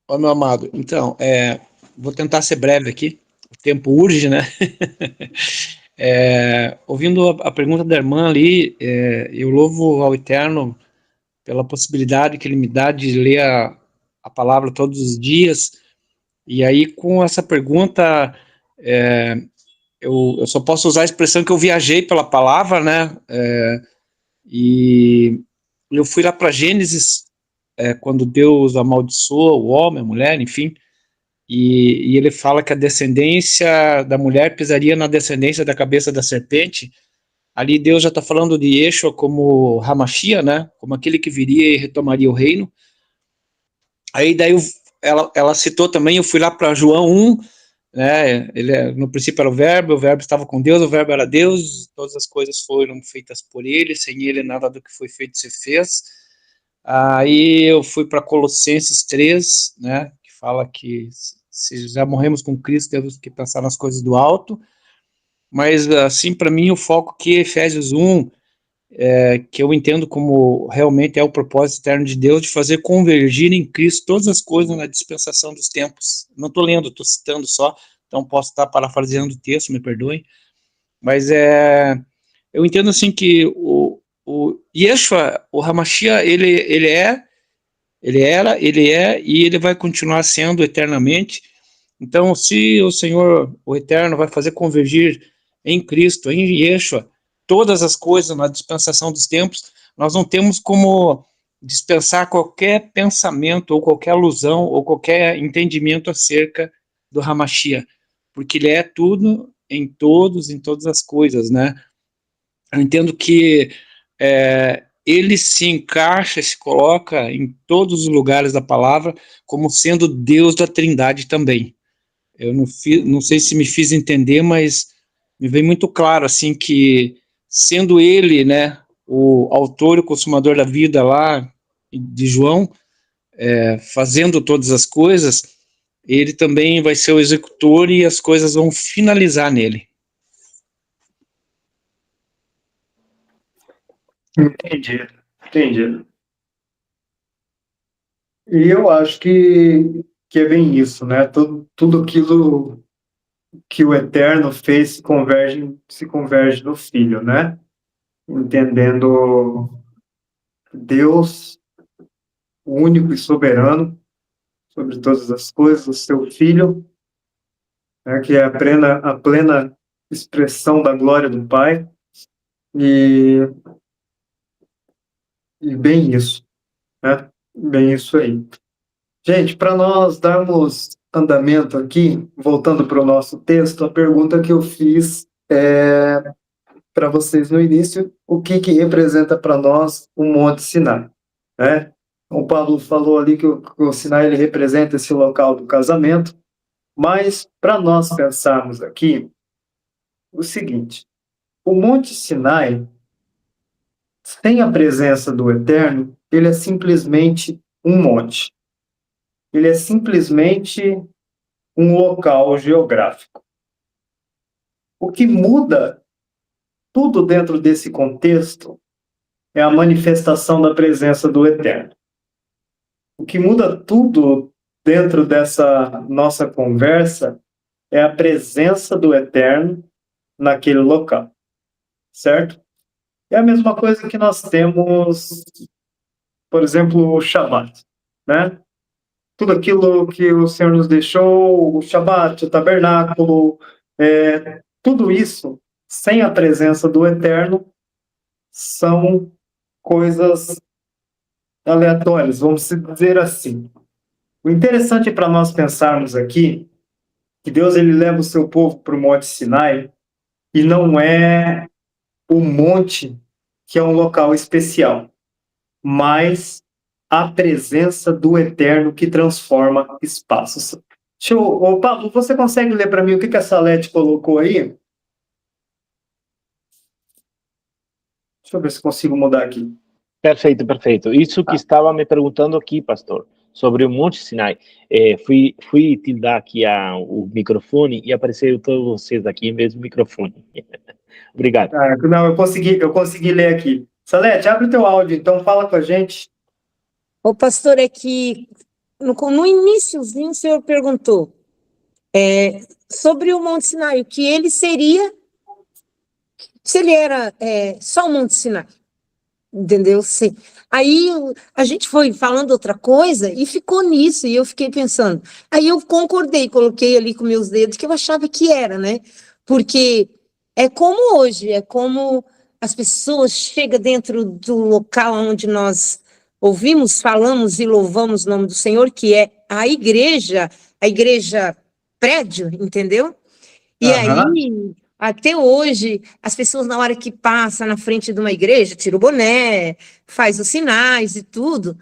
Ô, meu amado, então, vou tentar ser breve aqui, o tempo urge, né? Ouvindo a pergunta da irmã ali, eu louvo ao Eterno pela possibilidade que ele me dá de ler a palavra todos os dias, e aí com essa pergunta, eu só posso usar a expressão que eu viajei pela palavra, né? E eu fui lá para Gênesis, quando Deus amaldiçoa o homem, a mulher, enfim, e ele fala que a descendência da mulher pisaria na descendência da cabeça da serpente. Ali Deus já está falando de Yeshua como Hamashia, né? Como aquele que viria e retomaria o reino. Aí daí ela citou também, eu fui lá para João 1, né? No princípio era o verbo estava com Deus, o verbo era Deus, todas as coisas foram feitas por ele, sem ele nada do que foi feito se fez. Aí eu fui para Colossenses 3, né? Que fala que se já morremos com Cristo, temos que pensar nas coisas do alto. Mas, assim, para mim, o foco que Efésios 1, que eu entendo como realmente é o propósito eterno de Deus, de fazer convergir em Cristo todas as coisas na dispensação dos tempos. Não estou lendo, estou citando só, então posso estar parafraseando o texto, me perdoem. Mas eu entendo, assim, que o Yeshua, o Hamashia, ele era, ele é e ele vai continuar sendo eternamente. Então, se o Senhor, o Eterno, vai fazer convergir em Cristo, em Yeshua, todas as coisas na dispensação dos tempos, nós não temos como dispensar qualquer pensamento, ou qualquer alusão, ou qualquer entendimento acerca do Hamashia, porque ele é tudo, em todos, em todas as coisas, né? Eu entendo que ele se encaixa, se coloca em todos os lugares da palavra como sendo Deus da Trindade também. Eu não sei se me fiz entender, mas me vem muito claro, assim, que sendo ele, né, o autor e o consumador da vida lá de João, fazendo todas as coisas, ele também vai ser o executor e as coisas vão finalizar nele. Entendi, entendi. E eu acho que é bem isso, né? Tudo aquilo que o Eterno fez se converge no Filho, né? Entendendo Deus, único e soberano sobre todas as coisas, o seu Filho, né, que é a plena expressão da glória do Pai, e, e bem isso, né? Bem isso aí. Gente, para nós darmos andamento aqui, voltando para o nosso texto, a pergunta que eu fiz para vocês no início, o que representa para nós o Monte Sinai, né? O Pablo falou ali que o Sinai ele representa esse local do casamento, mas para nós pensarmos aqui o seguinte, o Monte Sinai, sem a presença do Eterno, ele é simplesmente um monte. Ele é simplesmente um local geográfico. O que muda tudo dentro desse contexto é a manifestação da presença do Eterno. O que muda tudo dentro dessa nossa conversa é a presença do Eterno naquele local, certo? É a mesma coisa que nós temos, por exemplo, o Shabat, né? Tudo aquilo que o Senhor nos deixou, o Shabat, o tabernáculo, tudo isso, sem a presença do Eterno, são coisas aleatórias, vamos dizer assim. O interessante para nós pensarmos aqui, que Deus ele leva o seu povo para o Monte Sinai, e não é o monte que é um local especial, mas a presença do Eterno que transforma espaços. Ô, Pablo, você consegue ler para mim o que a Salete colocou aí? Deixa eu ver se consigo mudar aqui. Perfeito, perfeito. Isso que estava me perguntando aqui, pastor, sobre o Monte Sinai. Fui tildar aqui o microfone e apareceu todos vocês aqui em vez do microfone. Obrigado. Não, eu consegui ler aqui. Salete, abre o teu áudio, então fala com a gente. O pastor, é que no iniciozinho o senhor perguntou sobre o Monte Sinai, o que ele seria, se ele era só o Monte Sinai, entendeu? Sim. Aí a gente foi falando outra coisa e ficou nisso, e eu fiquei pensando. Aí eu concordei, coloquei ali com meus dedos que eu achava que era, né? Porque é como hoje, é como as pessoas chegam dentro do local onde nós ouvimos, falamos e louvamos o nome do Senhor, que é a igreja prédio, entendeu? E aí, até hoje, as pessoas na hora que passa na frente de uma igreja, tira o boné, faz os sinais e tudo,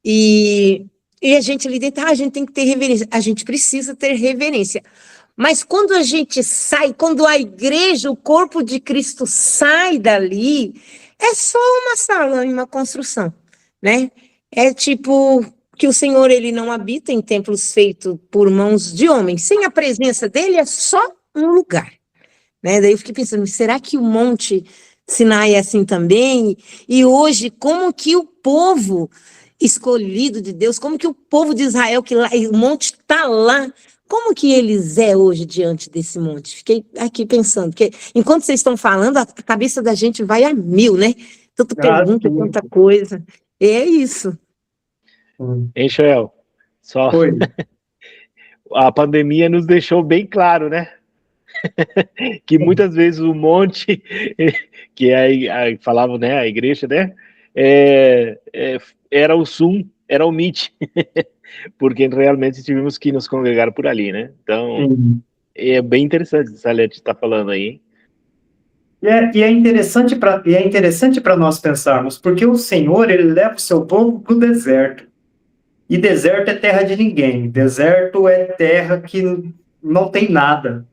e a gente ali dentro, a gente tem que ter reverência, a gente precisa ter reverência. Mas quando a gente sai, quando a igreja, o corpo de Cristo sai dali, é só uma sala e uma construção, né? É tipo que o Senhor ele não habita em templos feitos por mãos de homens. Sem a presença dele é só um lugar, né? Daí eu fiquei pensando, será que o Monte Sinai é assim também? E hoje, como que o povo escolhido de Deus, como que o povo de Israel, que lá, o monte está lá, como que eles hoje diante desse monte? Fiquei aqui pensando, porque enquanto vocês estão falando, a cabeça da gente vai a mil, né? Tanta pergunta, tanta coisa. É isso. Hein, Joel? Só Oi. a pandemia nos deixou bem claro, né? Que muitas vezes o monte, que falavam, né, a igreja, né, era o Zoom, era o Meet, porque realmente tivemos que nos congregar por ali, né? Então, é bem interessante o que a Salete está falando aí. E é interessante para nós pensarmos, porque o Senhor ele leva o seu povo para o deserto. E deserto é terra de ninguém. Deserto é terra que não tem nada,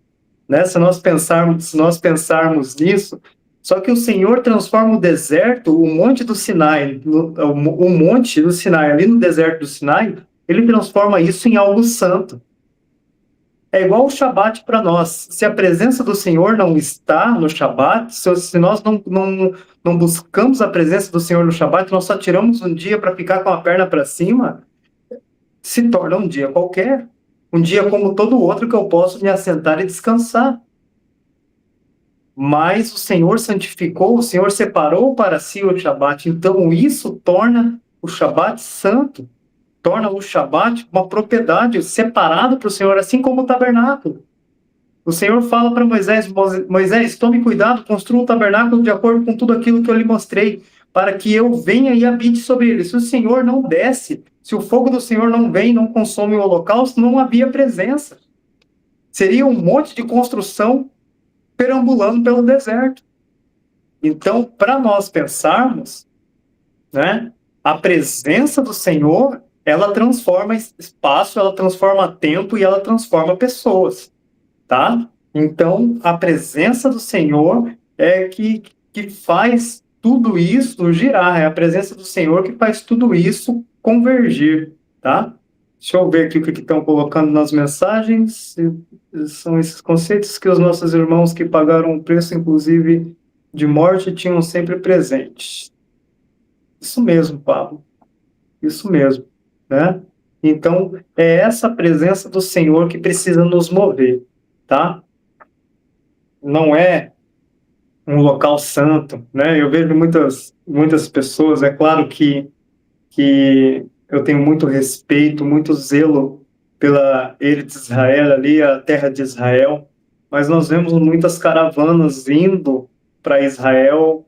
né? Se nós pensarmos nisso, só que o Senhor transforma o deserto, o monte do Sinai, o monte do Sinai, ali no deserto do Sinai, ele transforma isso em algo santo. É igual o Shabat para nós. Se a presença do Senhor não está no Shabat, se nós não buscamos a presença do Senhor no Shabat, nós só tiramos um dia para ficar com a perna para cima, se torna um dia qualquer. Um dia como todo outro que eu posso me assentar e descansar. Mas o Senhor santificou, o Senhor separou para si o Shabat. Então isso torna o Shabat santo. Torna o Shabat uma propriedade separada para o Senhor, assim como o tabernáculo. O Senhor fala para Moisés: Moisés, tome cuidado, construa o tabernáculo de acordo com tudo aquilo que eu lhe mostrei, para que eu venha e habite sobre ele. Se o Senhor não desce, se o fogo do Senhor não vem, não consome o holocausto, não havia presença. Seria um monte de construção perambulando pelo deserto. Então, para nós pensarmos, né, a presença do Senhor, ela transforma espaço, ela transforma tempo e ela transforma pessoas, tá? Então, a presença do Senhor é que faz tudo isso girar, é a presença do Senhor que faz tudo isso convergir, tá? Deixa eu ver aqui o que estão colocando nas mensagens. São esses conceitos que os nossos irmãos que pagaram o preço, inclusive de morte, tinham sempre presentes. Isso mesmo, Pablo. Isso mesmo, né? Então, é essa presença do Senhor que precisa nos mover, tá? Não é um local santo, né? Eu vejo muitas pessoas, é claro que eu tenho muito respeito, muito zelo pela Eretz Israel ali, a terra de Israel, mas nós vemos muitas caravanas indo para Israel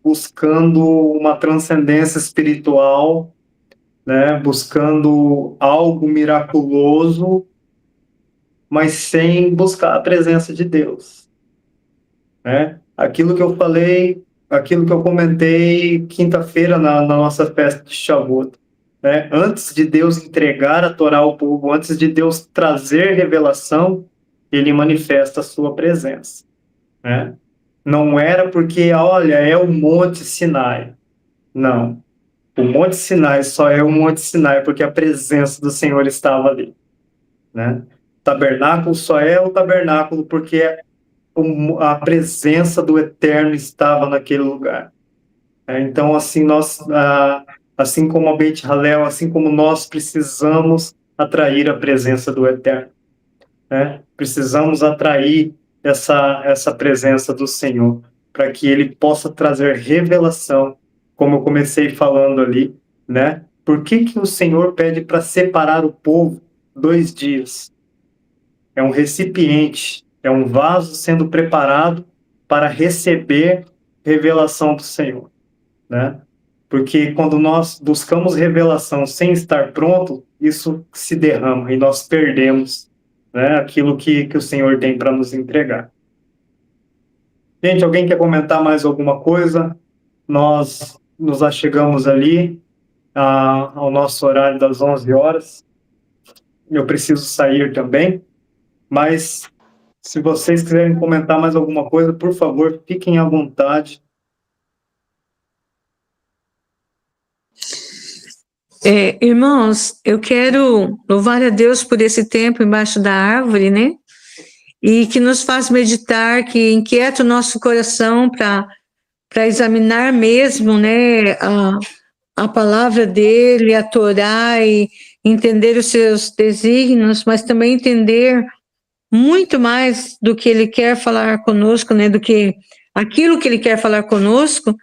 buscando uma transcendência espiritual, né? Buscando algo miraculoso, mas sem buscar a presença de Deus, né? Aquilo que eu falei, aquilo que eu comentei quinta-feira na nossa festa de Shavuot, né? Antes de Deus entregar a Torá ao povo, antes de Deus trazer revelação, ele manifesta a sua presença, né? Não era porque, olha, é o Monte Sinai. Não. O Monte Sinai só é o Monte Sinai porque a presença do Senhor estava ali, né? O tabernáculo só é o tabernáculo porque a presença do Eterno estava naquele lugar. Então, assim, assim como a Beit Hallel, assim como nós precisamos atrair a presença do Eterno, né? Precisamos atrair essa presença do Senhor, para que Ele possa trazer revelação, como eu comecei falando ali, né? Por que que o Senhor pede para separar o povo 2 dias? É um recipiente, é um vaso sendo preparado para receber revelação do Senhor, né? Porque quando nós buscamos revelação sem estar pronto, isso se derrama e nós perdemos, né, aquilo que o Senhor tem para nos entregar. Gente, alguém quer comentar mais alguma coisa? Nós nos achegamos ali ao nosso horário das 11 horas. Eu preciso sair também, mas se vocês quiserem comentar mais alguma coisa, por favor, fiquem à vontade. Irmãos, eu quero louvar a Deus por esse tempo embaixo da árvore, né? E que nos faz meditar, que inquieta o nosso coração para examinar mesmo, né, a palavra dele, a Torá, e entender os seus desígnios, mas também entender muito mais do que ele quer falar conosco, né, do que aquilo que ele quer falar conosco.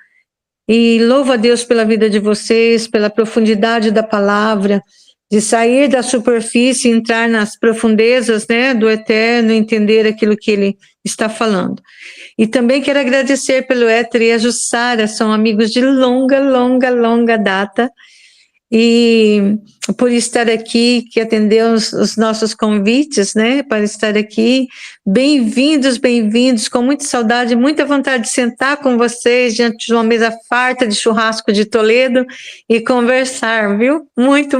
E louvo a Deus pela vida de vocês, pela profundidade da palavra, de sair da superfície e entrar nas profundezas, né, do Eterno, entender aquilo que ele está falando. E também quero agradecer pelo Éter e a Jussara, são amigos de longa data, e por estar aqui, que atendeu os nossos convites, né, para estar aqui. Bem-vindos, com muita saudade, muita vontade de sentar com vocês diante de uma mesa farta de churrasco de Toledo e conversar, viu? Muito.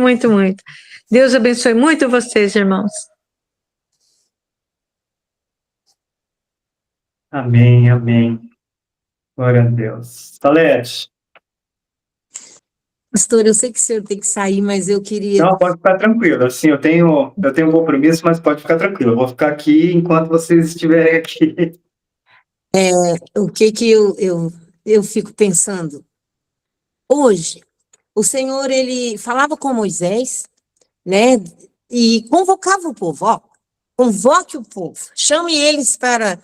Deus abençoe muito vocês, irmãos. Amém. Glória a Deus. Salete. Pastor, eu sei que o senhor tem que sair, mas eu queria. Não, pode ficar tranquilo. Assim, eu tenho um compromisso, mas pode ficar tranquilo. Eu vou ficar aqui enquanto vocês estiverem aqui. O que eu fico pensando? Hoje, o Senhor, ele falava com Moisés, né? E convocava o povo, ó, convoque o povo, chame eles para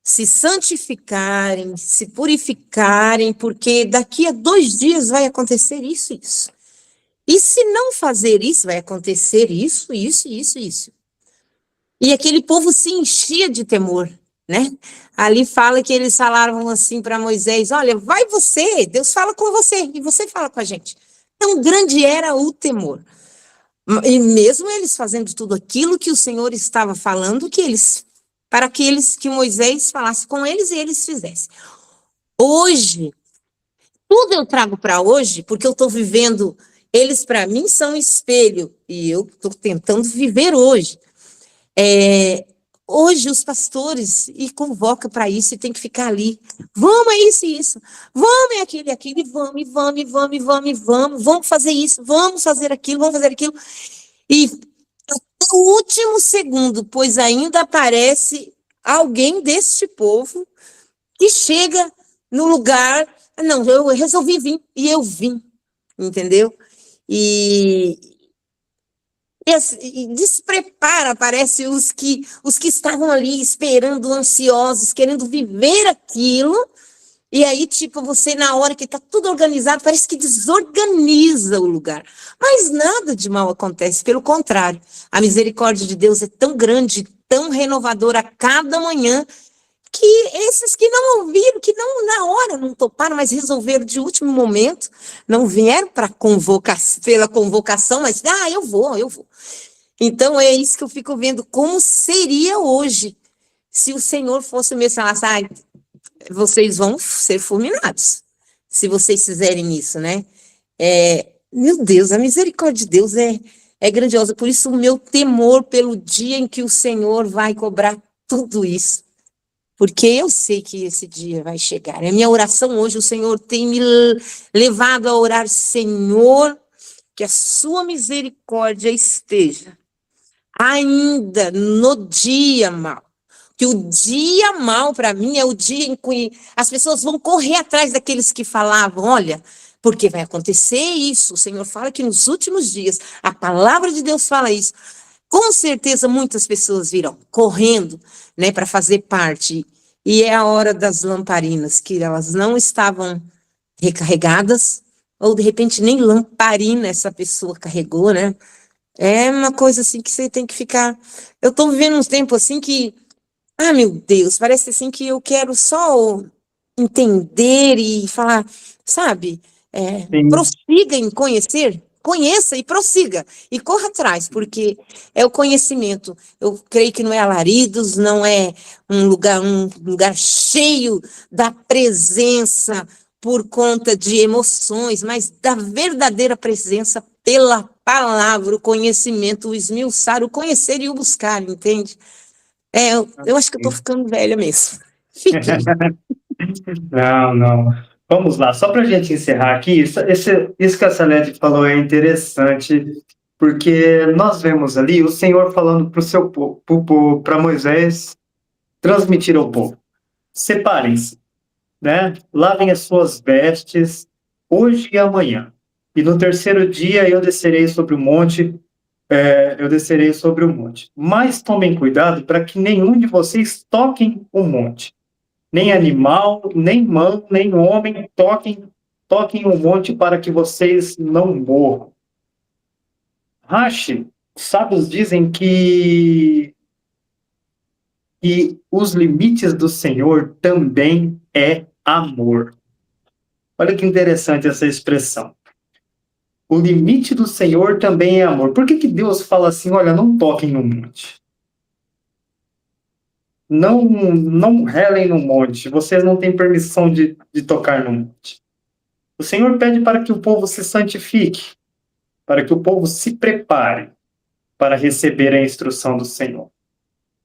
se santificarem, se purificarem, porque daqui a 2 dias vai acontecer isso, isso. E se não fazer isso, vai acontecer isso, isso, isso, isso. E aquele povo se enchia de temor, né? Ali fala que eles falaram assim para Moisés: olha, vai você, Deus fala com você, e você fala com a gente. Tão grande era o temor. E mesmo eles fazendo tudo aquilo que o Senhor estava falando, para que Moisés falasse com eles e eles fizessem. Hoje, tudo eu trago para hoje, porque eu estou vivendo, eles para mim são espelho, e eu estou tentando viver hoje. Hoje os pastores e convoca para isso e tem que ficar ali. Vamos é isso e isso. Vamos é aquilo e aquilo, e vamos, e vamos, e vamos, e vamos, e vamos. Vamos fazer isso, vamos fazer aquilo, vamos fazer aquilo. E até o último segundo, pois ainda aparece alguém deste povo que chega no lugar. Não, eu resolvi vir, e eu vim, entendeu? E desprepara, parece, os que estavam ali esperando, ansiosos, querendo viver aquilo, e aí, tipo, você, na hora que está tudo organizado, parece que desorganiza o lugar. Mas nada de mal acontece, pelo contrário. A misericórdia de Deus é tão grande, tão renovadora a cada manhã, que esses que não ouviram, que não na hora não toparam, mas resolveram de último momento, não vieram pela convocação, mas, eu vou. Então, é isso que eu fico vendo, como seria hoje, se o Senhor fosse mesmo falar, vocês vão ser fulminados, se vocês fizerem isso, né? Meu Deus, a misericórdia de Deus é grandiosa, por isso o meu temor pelo dia em que o Senhor vai cobrar tudo isso, porque eu sei que esse dia vai chegar. A minha oração hoje, o Senhor tem me levado a orar: Senhor, que a sua misericórdia esteja ainda no dia mau. Que o dia mau, para mim, é o dia em que as pessoas vão correr atrás daqueles que falavam: olha, porque vai acontecer isso. O Senhor fala que nos últimos dias, a palavra de Deus fala isso. Com certeza, muitas pessoas virão correndo, né, para fazer parte. E é a hora das lamparinas, que elas não estavam recarregadas, ou de repente nem lamparina essa pessoa carregou, né? É uma coisa assim que você tem que ficar. Eu estou vivendo uns tempos assim que, meu Deus, parece assim que eu quero só entender e falar, sabe? Sim. Prossiga em conhecer, conheça e prossiga, e corra atrás, porque é o conhecimento. Eu creio que não é alaridos, não é um lugar cheio da presença por conta de emoções, mas da verdadeira presença pela palavra, o conhecimento, o esmiuçar, o conhecer e o buscar, entende? Eu acho que eu estou ficando velha mesmo. Fiquei. Não. Vamos lá, só para a gente encerrar aqui, isso que a Salete falou é interessante, porque nós vemos ali o Senhor falando para o seu povo, para Moisés transmitir ao povo: separem-se, né? Lavem as suas vestes hoje e amanhã. E no terceiro dia eu descerei sobre o monte, Mas tomem cuidado para que nenhum de vocês toquem o monte. Nem animal, nem mão, nem homem toquem o monte para que vocês não morram. Rashi, sábios dizem que os limites do Senhor também é amor. Olha que interessante essa expressão. O limite do Senhor também é amor. Por que Deus fala assim: olha, não toquem no monte? Não relem no monte. Vocês não têm permissão de tocar no monte. O Senhor pede para que o povo se santifique, para que o povo se prepare para receber a instrução do Senhor.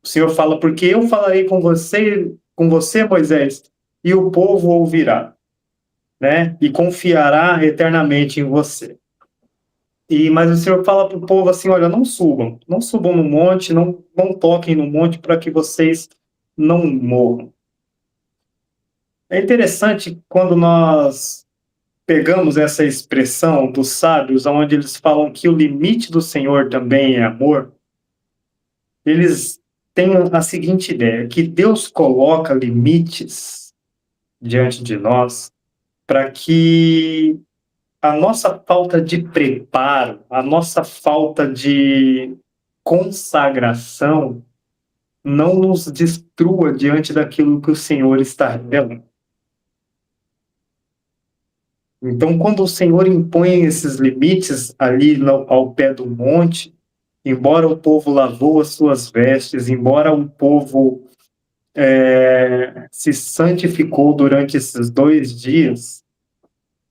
O Senhor fala: porque eu falarei com você, Moisés, e o povo ouvirá. né? E confiará eternamente em você. Mas o Senhor fala para o povo assim, olha, não subam no monte, não toquem no monte para que vocês não morram. É interessante quando nós pegamos essa expressão dos sábios, onde eles falam que o limite do Senhor também é amor, eles têm a seguinte ideia, que Deus coloca limites diante de nós para que a nossa falta de preparo, a nossa falta de consagração não nos destrua diante daquilo que o Senhor está revelando. Então, quando o Senhor impõe esses limites ali ao pé do monte, embora o povo lavou as suas vestes, embora o povo se santificou durante esses 2 dias,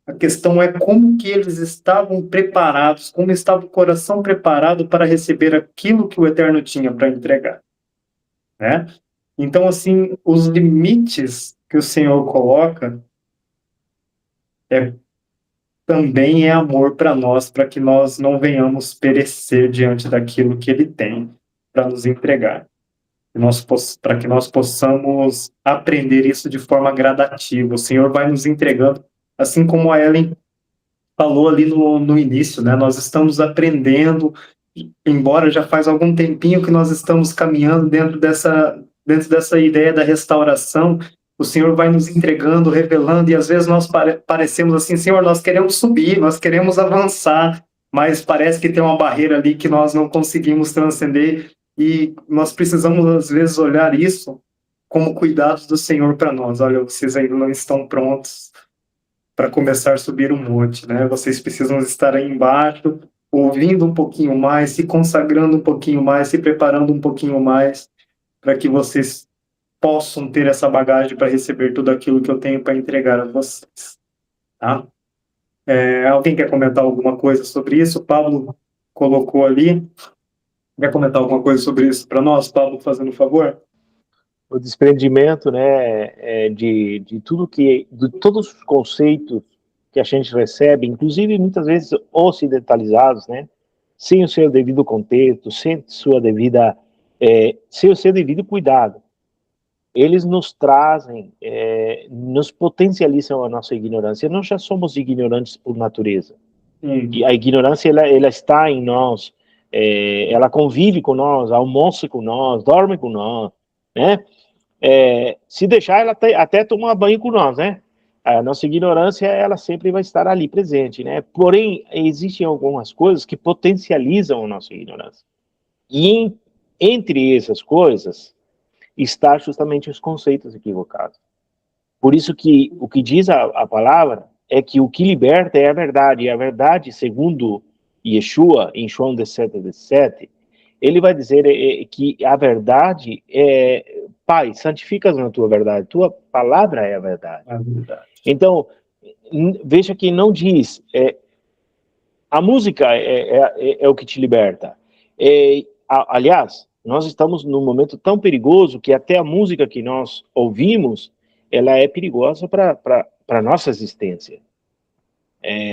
a questão é como que eles estavam preparados, como estava o coração preparado para receber aquilo que o Eterno tinha para entregar, né? Então, assim, os limites que o Senhor coloca também é amor para nós, para que nós não venhamos perecer diante daquilo que Ele tem para nos entregar. Para que nós possamos aprender isso de forma gradativa. O Senhor vai nos entregando, assim como a Ellen falou ali no início, né? Nós estamos aprendendo, embora já faz algum tempinho que nós estamos caminhando dentro dessa ideia da restauração, o Senhor vai nos entregando, revelando, e às vezes nós parecemos assim, Senhor, nós queremos subir, nós queremos avançar, mas parece que tem uma barreira ali que nós não conseguimos transcender, e nós precisamos, às vezes, olhar isso como cuidados do Senhor para nós. Olha, vocês ainda não estão prontos para começar a subir o monte, né? Vocês precisam estar aí embaixo, ouvindo um pouquinho mais, se consagrando um pouquinho mais, se preparando um pouquinho mais, para que vocês possam ter essa bagagem para receber tudo aquilo que eu tenho para entregar a vocês, tá? Alguém quer comentar alguma coisa sobre isso? O Pablo colocou ali. Quer comentar alguma coisa sobre isso para nós, Pablo, fazendo um favor? O desprendimento, né, de tudo de todos os conceitos que a gente recebe, inclusive muitas vezes ocidentalizados, né, sem o seu devido contexto, sem o seu devido cuidado. Eles nos trazem, nos potencializam a nossa ignorância. Nós já somos ignorantes por natureza. E a ignorância, ela está em nós, ela convive com nós, almoça com nós, dorme com nós, né? Se deixar, ela até toma banho com nós, né? A nossa ignorância, ela sempre vai estar ali presente, né? Porém, existem algumas coisas que potencializam a nossa ignorância. E entre essas coisas, está justamente os conceitos equivocados. Por isso que o que diz a palavra é que o que liberta é a verdade, e a verdade, segundo Yeshua, em João 17:17, ele vai dizer que a verdade Pai, santifica-as na tua verdade, tua palavra é a verdade. Então, veja que não diz, a música é o que te liberta. Aliás, nós estamos num momento tão perigoso que até a música que nós ouvimos, ela é perigosa para a nossa existência.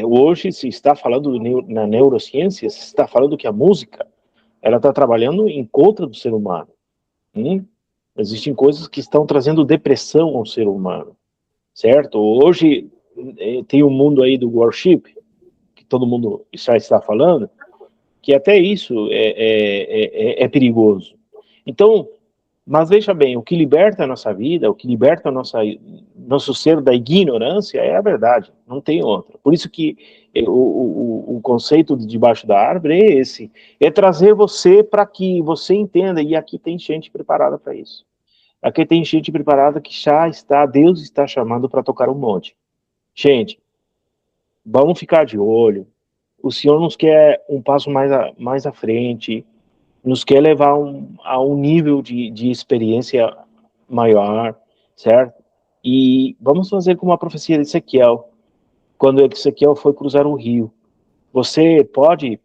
Hoje se está falando na neurociência, se está falando que a música, ela está trabalhando em contra do ser humano. Existem coisas que estão trazendo depressão ao ser humano, certo? Hoje tem um mundo aí do worship, que todo mundo já está falando, que até isso é perigoso. Então, mas veja bem, o que liberta a nossa vida, o que liberta nosso ser da ignorância é a verdade, não tem outra. Por isso que o conceito de debaixo da árvore é esse, é trazer você para que você entenda, e aqui tem gente preparada para isso. Aqui tem gente preparada que Deus está chamando para tocar um monte. Gente, vamos ficar de olho, o Senhor nos quer um passo mais à frente, nos quer levar a um nível de experiência maior, certo? E vamos fazer como a profecia de Ezequiel, quando Ezequiel foi cruzar um rio. Você pode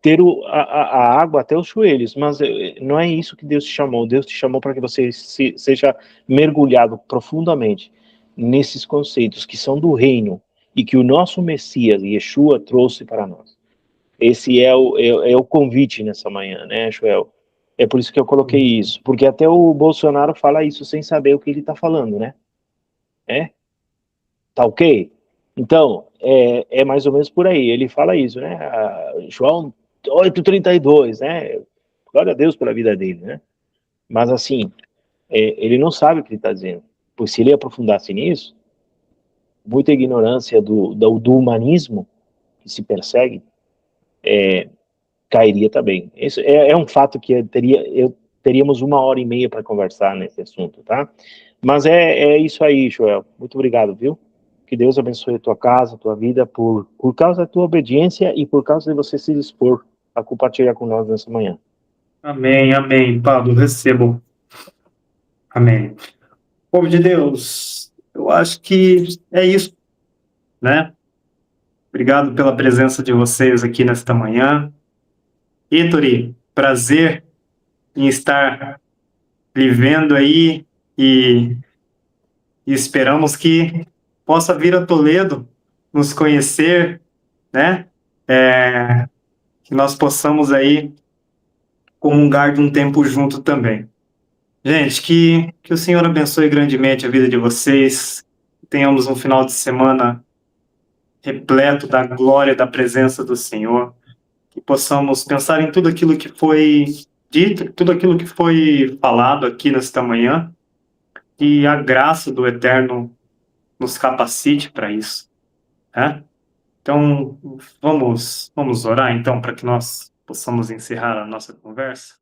ter a água até os joelhos, mas não é isso que Deus te chamou. Deus te chamou para que você seja mergulhado profundamente. nesses conceitos que são do reino e que o nosso Messias, Yeshua, trouxe para nós. Esse é o convite nessa manhã, né, Joel? É por isso que eu coloquei isso, porque até o Bolsonaro fala isso sem saber o que ele está falando, né? Tá ok? Então, é mais ou menos por aí, ele fala isso, né? João 8:32, né? Glória a Deus pela vida dele, né? Mas assim, ele não sabe o que ele está dizendo, pois se ele aprofundasse nisso, muita ignorância do humanismo que se persegue, cairia também. Isso é um fato que teríamos 1h30 para conversar nesse assunto, tá? Mas é isso aí, Joel. Muito obrigado, viu? Que Deus abençoe a tua casa, a tua vida, por causa da tua obediência e por causa de você se dispor a compartilhar com nós nessa manhã. Amém, amém, Pablo, recebo. Amém. Povo de Deus, eu acho que é isso, né? Obrigado pela presença de vocês aqui nesta manhã. Ettore, prazer em estar lhe vendo aí e esperamos que possa vir a Toledo nos conhecer, né? Que nós possamos aí comungar de um tempo junto também. Gente, que o Senhor abençoe grandemente a vida de vocês, tenhamos um final de semana repleto da glória e da presença do Senhor, que possamos pensar em tudo aquilo que foi dito, tudo aquilo que foi falado aqui nesta manhã, e a graça do Eterno nos capacite para isso, né? Então, vamos orar então para que nós possamos encerrar a nossa conversa.